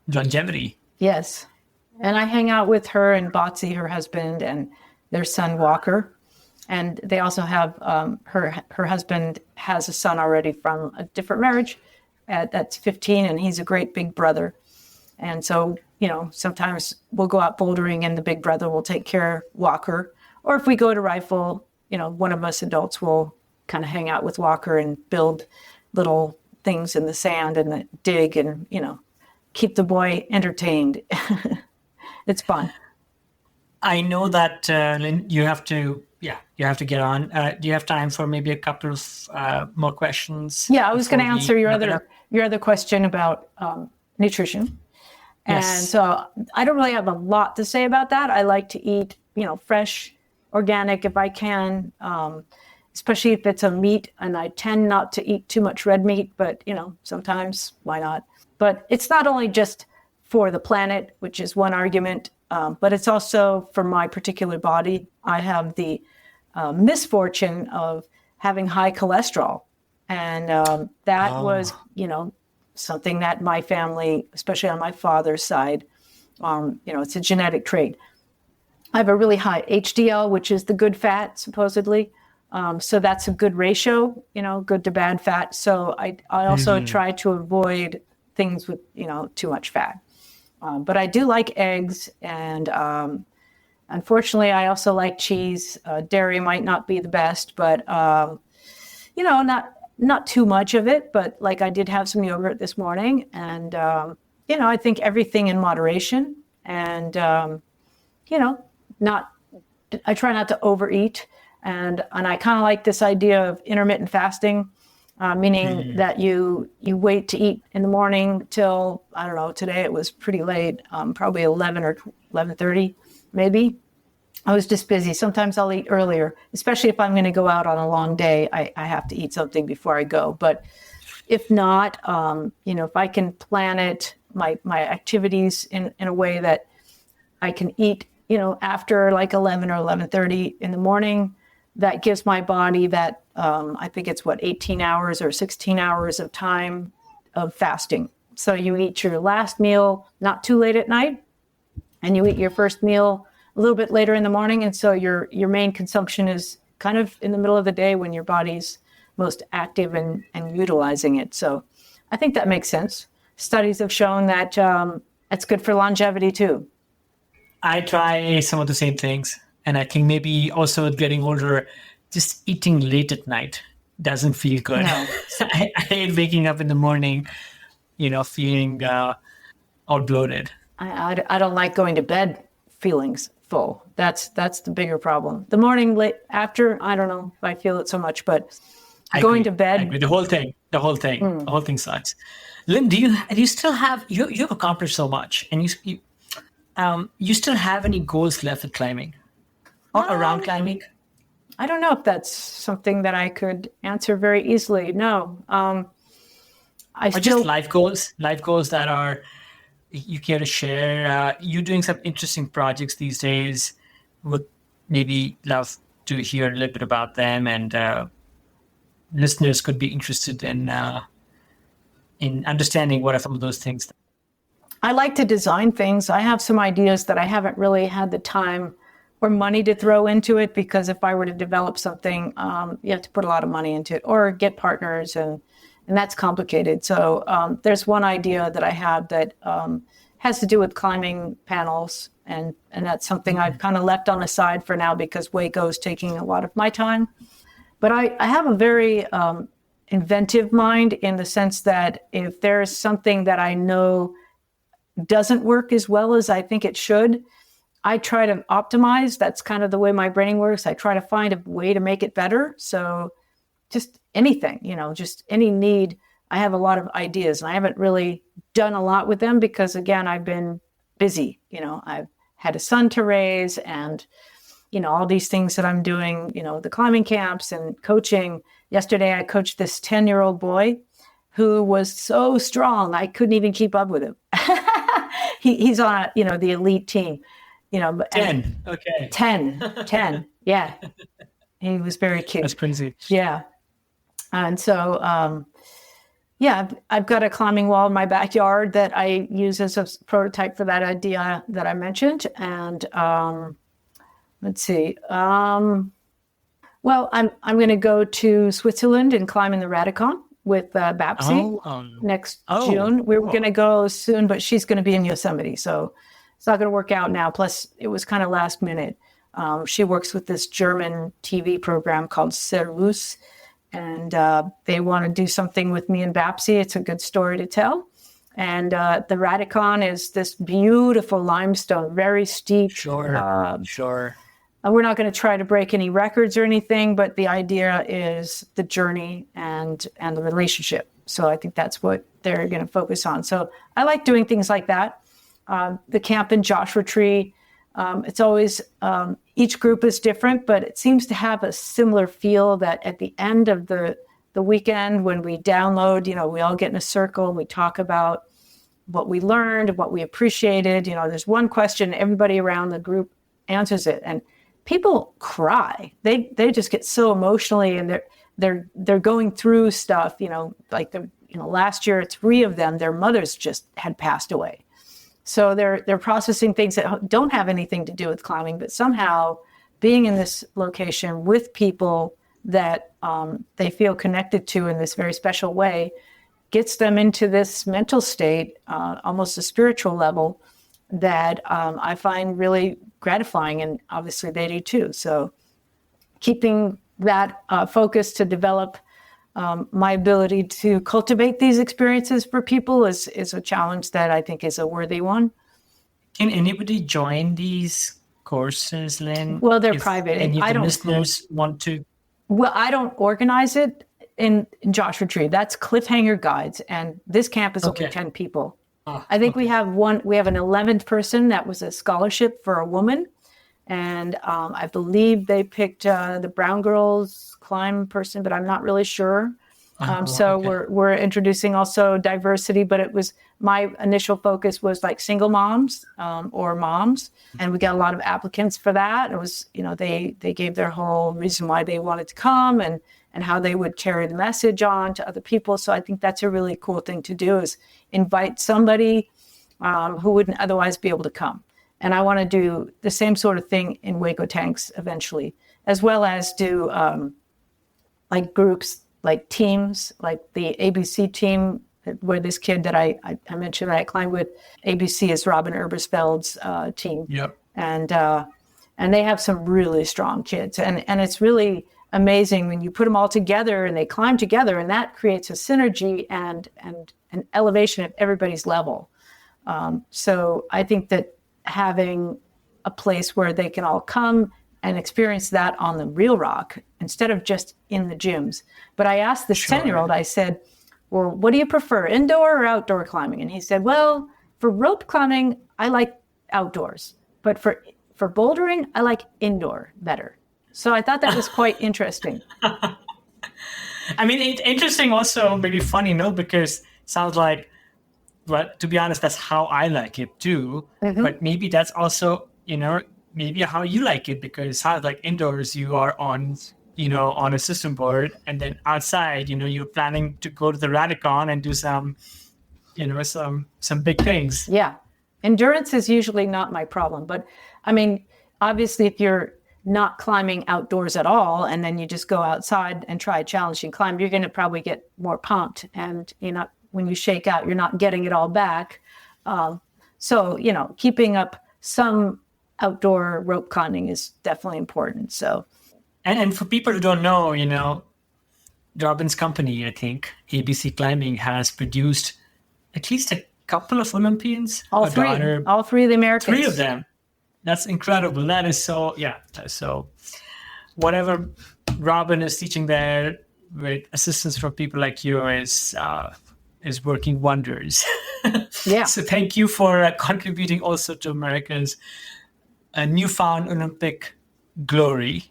longevity. Yes. And I hang out with her and Botsy, her husband, and their son Walker. And they also have her husband has a son already from a different marriage that's 15, and he's a great big brother. And so, sometimes we'll go out bouldering and the big brother will take care of Walker. Or if we go to rifle, one of us adults will kind of hang out with Walker and build little things in the sand and dig and, keep the boy entertained. It's fun. I know that, Lynn, you have to get on. Do you have time for maybe a couple of more questions? Yeah, I was going to answer your other question about nutrition. And so I don't really have a lot to say about that. I like to eat, fresh, organic if I can, especially if it's a meat. And I tend not to eat too much red meat, but, sometimes why not? But it's not only just for the planet, which is one argument, but it's also for my particular body. I have the misfortune of having high cholesterol. And that was, something that my family, especially on my father's side, it's a genetic trait. I have a really high HDL, which is the good fat, supposedly. So that's a good ratio, good to bad fat. So I also try to avoid things with, too much fat. But I do like eggs, and unfortunately, I also like cheese. Dairy might not be the best, but not too much of it. But like I did have some yogurt this morning, and I think everything in moderation, and I try not to overeat, and I kind of like this idea of intermittent fasting. Meaning that you wait to eat in the morning till, I don't know, today it was pretty late, probably 11 or 11:30, maybe. I was just busy. Sometimes I'll eat earlier, especially if I'm going to go out on a long day. I have to eat something before I go. But if not, if I can plan it, my activities in a way that I can eat, after like 11 or 11:30 in the morning, that gives my body that, I think it's 18 hours or 16 hours of time of fasting. So you eat your last meal not too late at night, and you eat your first meal a little bit later in the morning. And so your main consumption is kind of in the middle of the day when your body's most active and utilizing it. So I think that makes sense. Studies have shown that it's good for longevity too. I try some of the same things. And I think maybe also with getting older, just eating late at night doesn't feel good. No. I hate waking up in the morning, feeling all bloated. I don't like going to bed feelings full. That's the bigger problem. The morning late after, I don't know if I feel it so much, but I going agree. to bed. I agree. The whole thing sucks. Lynn, do you still have you've accomplished so much, and you still have any goals left with climbing or around climbing? I don't know if that's something that I could answer very easily. No. Or just life goals that are you care to share? You're doing some interesting projects these days. Would maybe love to hear a little bit about them, and listeners could be interested in understanding what are some of those things. I like to design things. I have some ideas that I haven't really had the time or money to throw into it, because if I were to develop something, you have to put a lot of money into it or get partners, and that's complicated. So there's one idea that I have that has to do with climbing panels, and that's something I've kind of left on the side for now because Waco is taking a lot of my time. But I have a very inventive mind, in the sense that if there's something that I know doesn't work as well as I think it should, I try to optimize. That's kind of the way my brain works. I try to find a way to make it better. So just anything, just any need. I have a lot of ideas, and I haven't really done a lot with them because, again, I've been busy. I've had a son to raise, and, all these things that I'm doing, the climbing camps and coaching. Yesterday, I coached this 10-year-old boy who was so strong, I couldn't even keep up with him. He's on, the elite team. 10. Okay. 10. Yeah. He was very cute. That's crazy. Yeah. And so, I've got a climbing wall in my backyard that I use as a prototype for that idea that I mentioned. And let's see. Well, I'm going to go to Switzerland and climb in the Radicon with Babsy next June. We were going to go soon, but she's going to be in Yosemite, so it's not going to work out now. Plus, it was kind of last minute. She works with this German TV program called Servus, and they want to do something with me and Babsy. It's a good story to tell. And the Radicon is this beautiful limestone, very steep. Sure. We're not going to try to break any records or anything, but the idea is the journey and the relationship. So I think that's what they're going to focus on. So I like doing things like that. The camp in Joshua Tree, it's always, each group is different, but it seems to have a similar feel that at the end of the weekend, when we download, we all get in a circle and we talk about what we learned, what we appreciated. There's one question, everybody around the group answers it, and people cry. They just get so emotionally, and they're going through stuff. Like last year, 3 of them, their mothers just had passed away, so they're processing things that don't have anything to do with climbing, but somehow being in this location with people that they feel connected to in this very special way gets them into this mental state, almost a spiritual level, that I find really gratifying, and obviously they do too. So keeping that focus to develop my ability to cultivate these experiences for people is a challenge that I think is a worthy one. Can anybody join these courses, Lynn? Well, they're private. Any of the listeners want to? Well, I don't organize it in Joshua Tree. That's Cliffhanger Guides, and this camp is only 10 people. I think we have an 11th person that was a scholarship for a woman. And I believe they picked the Brown Girls climb person, but I'm not really sure. We're introducing also diversity, but it was, my initial focus was like single moms or moms. And we got a lot of applicants for that. It was, they gave their whole reason why they wanted to come and how they would carry the message on to other people. So I think that's a really cool thing to do, is invite somebody who wouldn't otherwise be able to come. And I want to do the same sort of thing in Waco Tanks eventually, as well as do like groups, like teams, like the ABC team, where this kid that I mentioned that I climbed with. ABC is Robin Ebersfeld's team. Yep. and they have some really strong kids, and it's really amazing when you put them all together and they climb together, and that creates a synergy and an elevation of everybody's level. So I think that having a place where they can all come and experience that on the real rock instead of just in the gyms. But I asked this 10-year-old, I said, well, what do you prefer, indoor or outdoor climbing? And he said, well, for rope climbing, I like outdoors. But for bouldering, I like indoor better. So I thought that was quite interesting. I mean, it's interesting also, maybe funny, no? Because it sounds like, well, to be honest, that's how I like it too. Mm-hmm. But maybe that's also, maybe how you like it, because it sounds like indoors you are on, on a system board, and then outside, you're planning to go to the Radicon and do some, some big things. Yeah. Endurance is usually not my problem. But I mean, obviously, if you're not climbing outdoors at all, and then you just go outside and try a challenging climb, you're going to probably get more pumped. And when you shake out, you're not getting it all back. So, keeping up some outdoor rope climbing is definitely important. So, and for people who don't know, Robin's company, I think, ABC Climbing, has produced at least a couple of Olympians. All three of the Americans. 3 of them. That's incredible. That is so, So whatever Robin is teaching there with assistance from people like you is working wonders. Yeah. So thank you for contributing also to America's newfound Olympic glory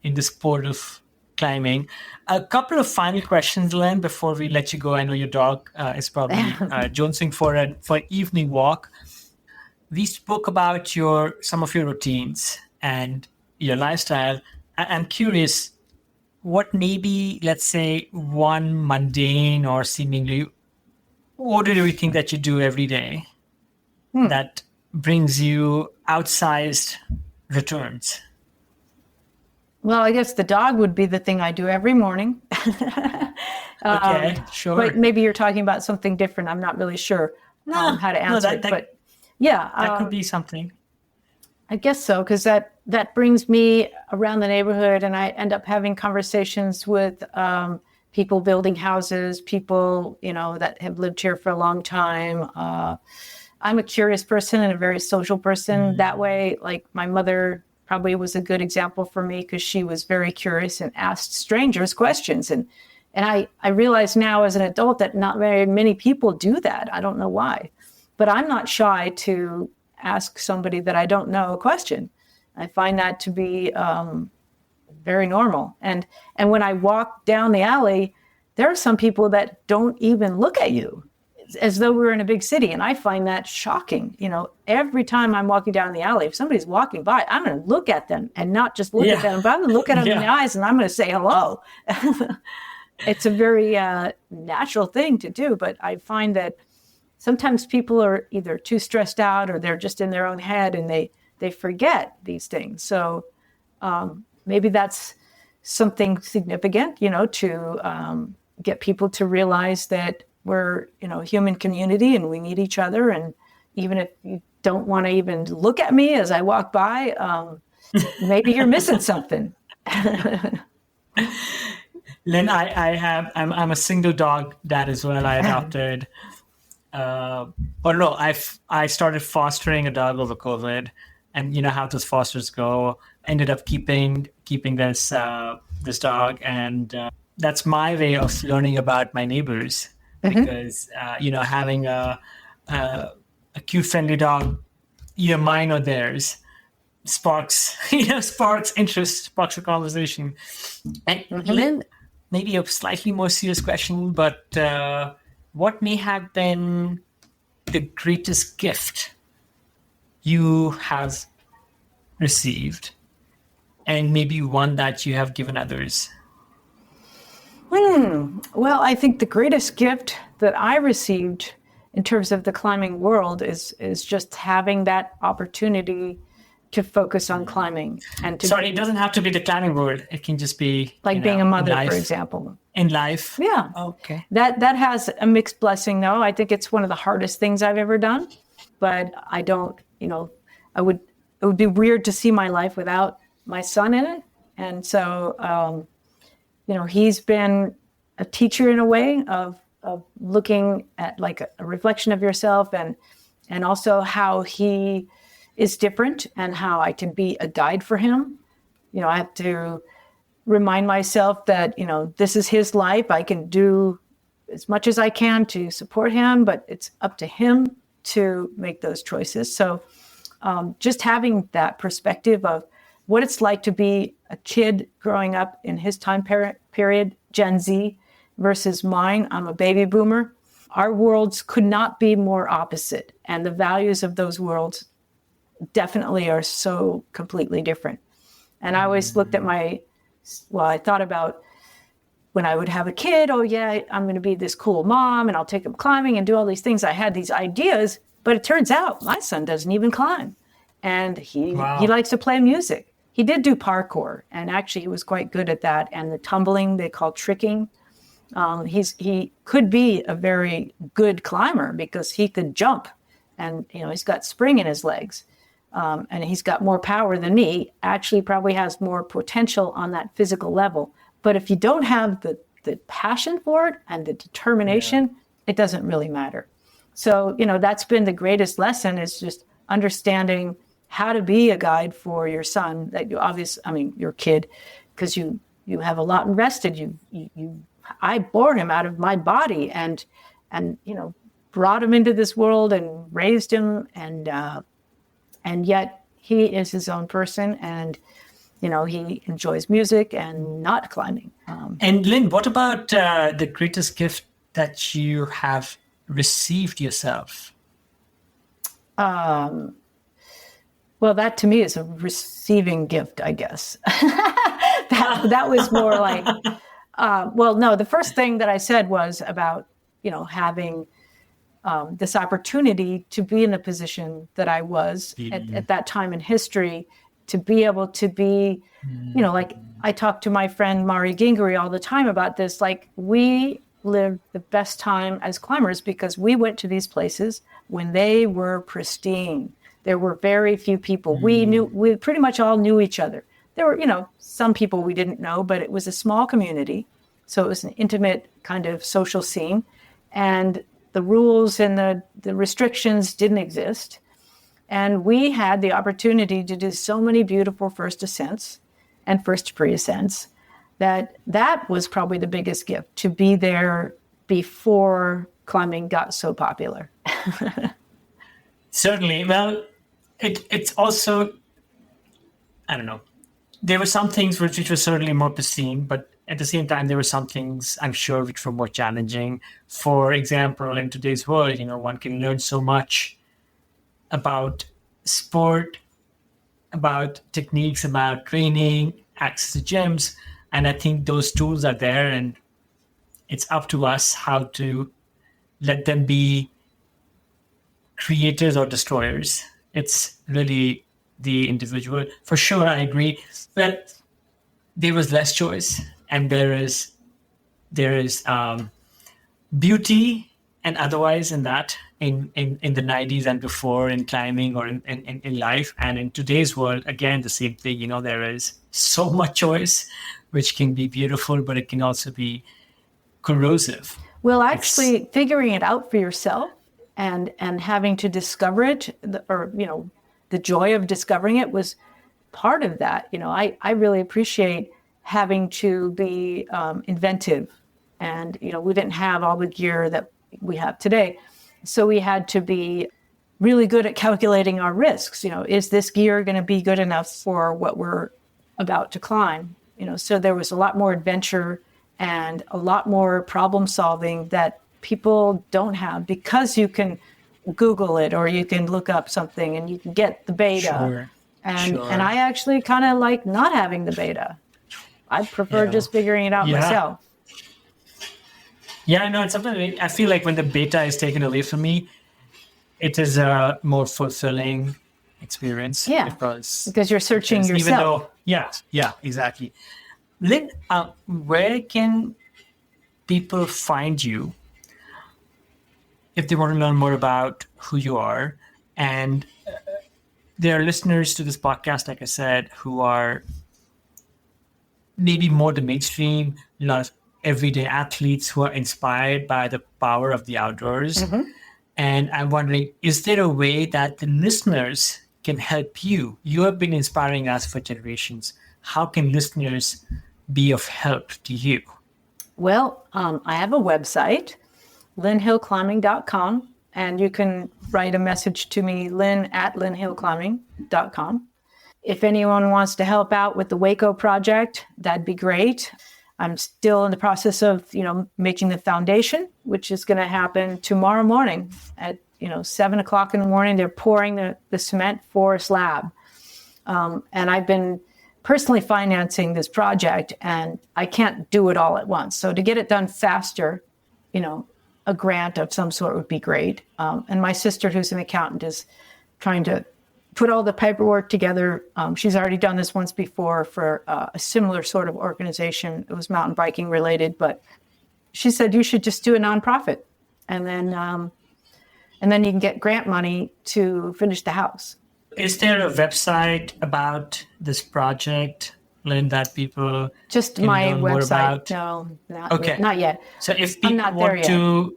in the sport of climbing. A couple of final questions, Lynn, before we let you go. I know your dog is probably jonesing for an evening walk. We spoke about some of your routines and your lifestyle. I'm curious, what maybe, let's say, one mundane or seemingly ordinary thing that you do every day that brings you outsized returns? Well, I guess the dog would be the thing I do every morning. Okay, sure. But maybe you're talking about something different. I'm not really sure how to answer it. But yeah. That could be something. I guess so, because that brings me around the neighborhood, and I end up having conversations with people building houses, people, that have lived here for a long time. I'm a curious person and a very social person. That way, like my mother probably was a good example for me, because she was very curious and asked strangers questions. And I realize now as an adult that not very many people do that. I don't know why, but I'm not shy to ask somebody that I don't know a question. I find that to be very normal. And when I walk down the alley, there are some people that don't even look at you, as though we were in a big city. And I find that shocking. Every time I'm walking down the alley, if somebody's walking by, I'm going to look at them, and not just look at them, but I'm going to look at them in the eyes, and I'm going to say hello. It's a very natural thing to do. But I find that sometimes people are either too stressed out, or they're just in their own head, and they forget these things. So maybe that's something significant, to get people to realize that we're, a human community, and we need each other. And even if you don't want to even look at me as I walk by, maybe you're missing something. Lynn, I'm a single dog dad as well. I adopted, I started fostering a dog over COVID, and you know how those fosters go. Ended up keeping this dog, and that's my way of learning about my neighbors. Because having a cute, friendly dog, either mine or theirs, sparks interest, sparks a conversation. And Lynn, maybe a slightly more serious question, but what may have been the greatest gift you have received, and maybe one that you have given others? Well, I think the greatest gift that I received in terms of the climbing world is just having that opportunity to focus on climbing. And it doesn't have to be the climbing world. It can just be like being a mother, for example. In life. Yeah. Okay. That has a mixed blessing, though. I think it's one of the hardest things I've ever done, but I don't, I would it would be weird to see my life without my son in it. And so, he's been a teacher in a way of looking at like a reflection of yourself, and also how he is different and how I can be a guide for him. I have to remind myself that, this is his life. I can do as much as I can to support him, but it's up to him to make those choices. So just having that perspective of what it's like to be a kid growing up in his time period, Gen Z, versus mine. I'm a baby boomer. Our worlds could not be more opposite. And the values of those worlds definitely are so completely different. And I always looked at I thought about when I would have a kid, oh yeah, I'm going to be this cool mom and I'll take him climbing and do all these things. I had these ideas, but it turns out my son doesn't even climb. And he likes to play music. He did do parkour, and actually he was quite good at that. And the tumbling they call tricking. He could be a very good climber because he could jump, and he's got spring in his legs, and he's got more power than me. Actually, probably has more potential on that physical level. But if you don't have the passion for it and the determination, it doesn't really matter. So that's been the greatest lesson, is just understanding how to be a guide for your son. That your kid, because you have a lot invested. I bore him out of my body and brought him into this world and raised him, and yet he is his own person, and he enjoys music and not climbing. And Lynn, what about the greatest gift that you have received yourself? Well, that to me is a receiving gift, I guess. that was more like, no, the first thing that I said was about, having this opportunity to be in the position that I was at that time in history, to be able to be, like I talk to my friend Mari Gingery all the time about this, like we lived the best time as climbers because we went to these places when they were pristine. There were very few people. We pretty much all knew each other. There were, some people we didn't know, but it was a small community. So it was an intimate kind of social scene. And the rules and the restrictions didn't exist. And we had the opportunity to do so many beautiful first ascents and first pre-ascents that was probably the biggest gift, to be there before climbing got so popular. Certainly. Well, it's also, I don't know, there were some things which were certainly more pristine, but at the same time, there were some things, I'm sure, which were more challenging. For example, in today's world, one can learn so much about sport, about techniques, about training, access to gyms. And I think those tools are there, and it's up to us how to let them be creators or destroyers. It's really the individual. For sure, I agree. But there was less choice, and there is beauty and otherwise in that, in the 90s and before, in climbing or in life. And in today's world, again, the same thing. There is so much choice, which can be beautiful, but it can also be corrosive. Well, actually, figuring it out for yourself and having to discover it, or the joy of discovering it was part of that. I really appreciate having to be inventive, and we didn't have all the gear that we have today, so we had to be really good at calculating our risks. Is this gear going to be good enough for what we're about to climb? So there was a lot more adventure and a lot more problem solving that people don't have, because you can Google it or you can look up something and you can get the beta. Sure. And I actually kind of like not having the beta. I prefer just figuring it out myself. Yeah, I know. It's something I feel like when the beta is taken away from me, it is a more fulfilling experience. Yeah, because you're searching yourself. Yeah, exactly. Lynn, where can people find you if they want to learn more about who you are? And there are listeners to this podcast, like I said, who are maybe more the mainstream, a lot of everyday athletes who are inspired by the power of the outdoors. And I'm wondering, is there a way that the listeners can help you? You have been inspiring us for generations. How can listeners be of help to you? Well, I have a website, lynnhillclimbing.com, and you can write a message to me, lynn@lynnhillclimbing.com. If anyone wants to help out with the Waco project, that'd be great. I'm still in the process of, making the foundation, which is going to happen tomorrow morning at, 7 o'clock in the morning. They're pouring the cement for a slab. And I've been personally financing this project, and I can't do it all at once. So to get it done faster, a grant of some sort would be great. And my sister, who's an accountant, is trying to put all the paperwork together. She's already done this once before for a similar sort of organization. It was mountain biking related, but she said you should just do a nonprofit, and then you can get grant money to finish the house. Is there a website about this project, Lynn, that people just can my learn more website? about? No, Okay. not yet. So if people not there want to,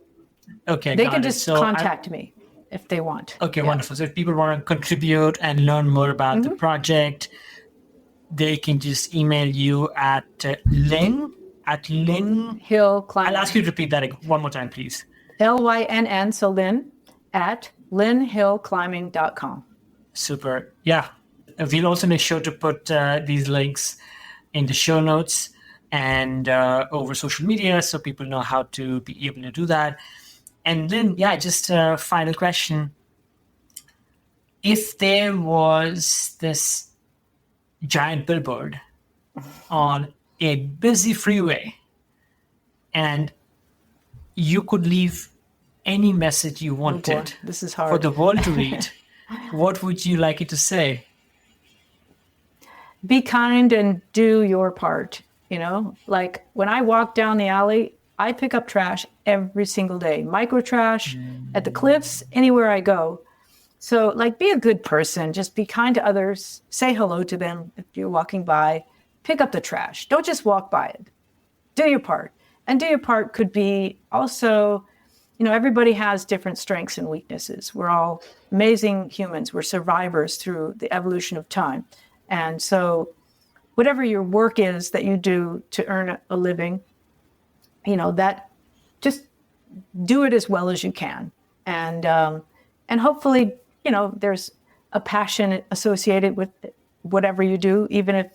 okay, They got can it. just So contact me if they want. Okay, Yeah. wonderful. So if people want to contribute and learn more about the project, they can just email you at Lynn. Hill Climbing. I'll ask you to repeat that one more time, please. LYNN, so Lynn, at lynnhillclimbing.com. Super. Yeah. We'll also make sure to put these links in the show notes and over social media so people know how to be able to do that. And Lynn, just a final question. If there was this giant billboard on a busy freeway and you could leave any message you wanted This is for hard. the world to read, what would you like it to say? Be kind and do your part. Like when I walk down the alley, I pick up trash every single day, micro trash at the cliffs, anywhere I go. So be a good person, just be kind to others, say hello to them if you're walking by, pick up the trash. Don't just walk by it. Do your part. And do your part could be also, everybody has different strengths and weaknesses. We're all amazing humans. We're survivors through the evolution of time. And so whatever your work is that you do to earn a living, that just do it as well as you can. And hopefully, there's a passion associated with whatever you do, even if,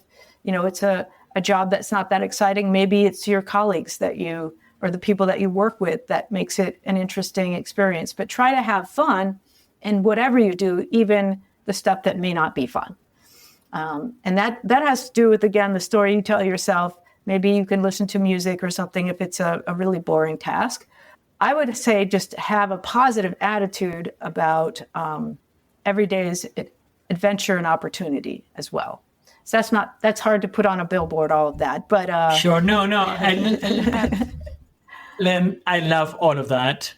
it's a job that's not that exciting. Maybe it's your colleagues or the people that you work with that makes it an interesting experience. But try to have fun in whatever you do, even the stuff that may not be fun. And that has to do with, again, the story you tell yourself. Maybe you can listen to music or something if it's a really boring task. I would say just have a positive attitude about every day's adventure and opportunity as well. So that's hard to put on a billboard, all of that. But Sure, no. Lynn, I love all of that.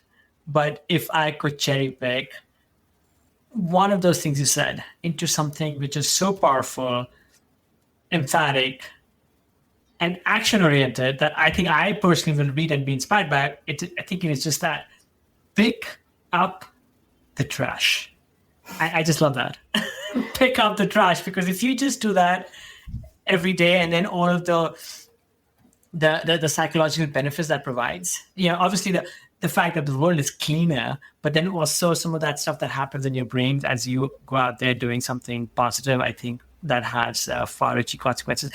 But if I could cherry pick one of those things you said into something which is so powerful, emphatic, and action-oriented that I think I personally will read and be inspired by it. I think it is just that. Pick up the trash. I just love that. Pick up the trash, because if you just do that every day, and then all of the psychological benefits that provides, obviously the fact that the world is cleaner, but then also some of that stuff that happens in your brain as you go out there doing something positive, I think that has far-reaching consequences.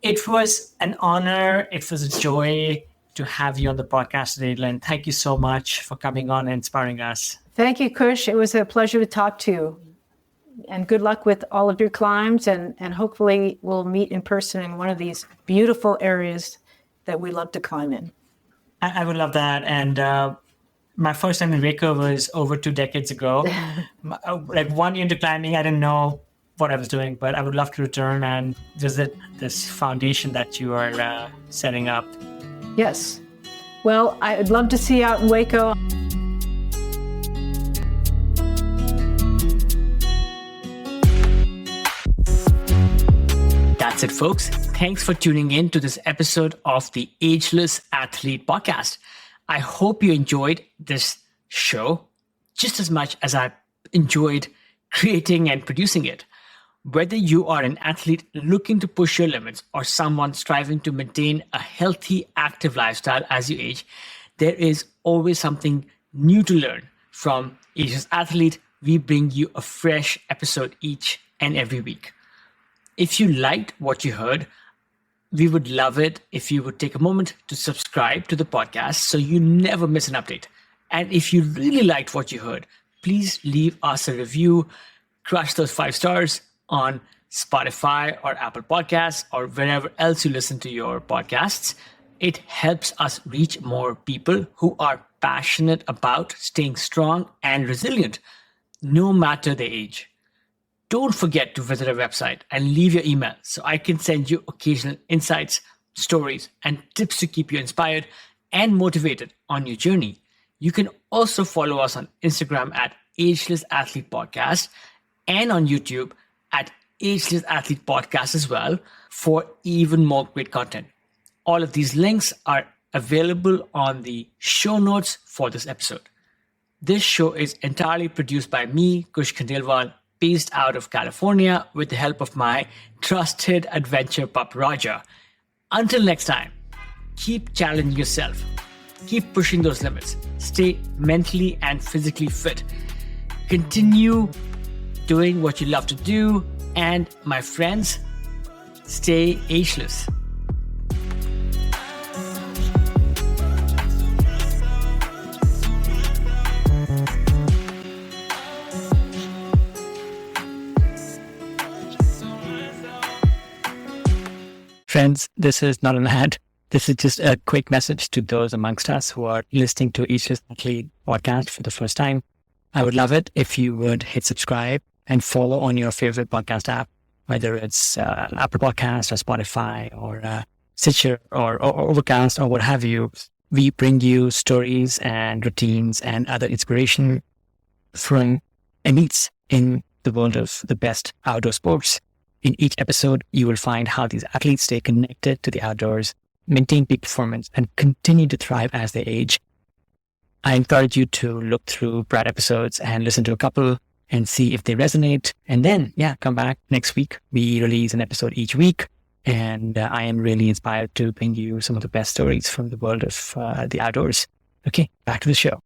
It was an honor. It was a joy to have you on the podcast today, Lynn. Thank you so much for coming on and inspiring us. Thank you, Kush. It was a pleasure to talk to you. And good luck with all of your climbs. And hopefully we'll meet in person in one of these beautiful areas that we love to climb in. I would love that. And my first time in Waco was over 2 decades ago. 1 year into climbing, I didn't know what I was doing, but I would love to return and visit this foundation that you are setting up. Yes. Well, I'd love to see you out in Waco. That's it, folks. Thanks for tuning in to this episode of the Ageless Athlete Podcast. I hope you enjoyed this show just as much as I enjoyed creating and producing it. Whether you are an athlete looking to push your limits or someone striving to maintain a healthy, active lifestyle as you age, there is always something new to learn. From Ageless Athlete, we bring you a fresh episode each and every week. If you liked what you heard, we would love it if you would take a moment to subscribe to the podcast so you never miss an update. And if you really liked what you heard, please leave us a review, crush those 5 stars on Spotify or Apple Podcasts or wherever else you listen to your podcasts. It helps us reach more people who are passionate about staying strong and resilient, no matter their age. Don't forget to visit our website and leave your email so I can send you occasional insights, stories, and tips to keep you inspired and motivated on your journey. You can also follow us on Instagram at Ageless Athlete Podcast and on YouTube at Ageless Athlete Podcast as well for even more great content. All of these links are available on the show notes for this episode. This show is entirely produced by me, Kush Khandelwal, based out of California with the help of my trusted adventure pup, Roger. Until next time, keep challenging yourself. Keep pushing those limits. Stay mentally and physically fit. Continue doing what you love to do. And my friends, stay ageless. Friends, this is not an ad. This is just a quick message to those amongst us who are listening to Ageless Athlete podcast for the first time. I would love it if you would hit subscribe and follow on your favorite podcast app, whether it's Apple Podcasts or Spotify or Stitcher or Overcast or what have you. We bring you stories and routines and other inspiration from elites in the world of the best outdoor sports. In each episode, you will find how these athletes stay connected to the outdoors, maintain peak performance, and continue to thrive as they age. I encourage you to look through prior episodes and listen to a couple and see if they resonate. And then, come back next week. We release an episode each week. And I am really inspired to bring you some of the best stories from the world of the outdoors. Okay, back to the show.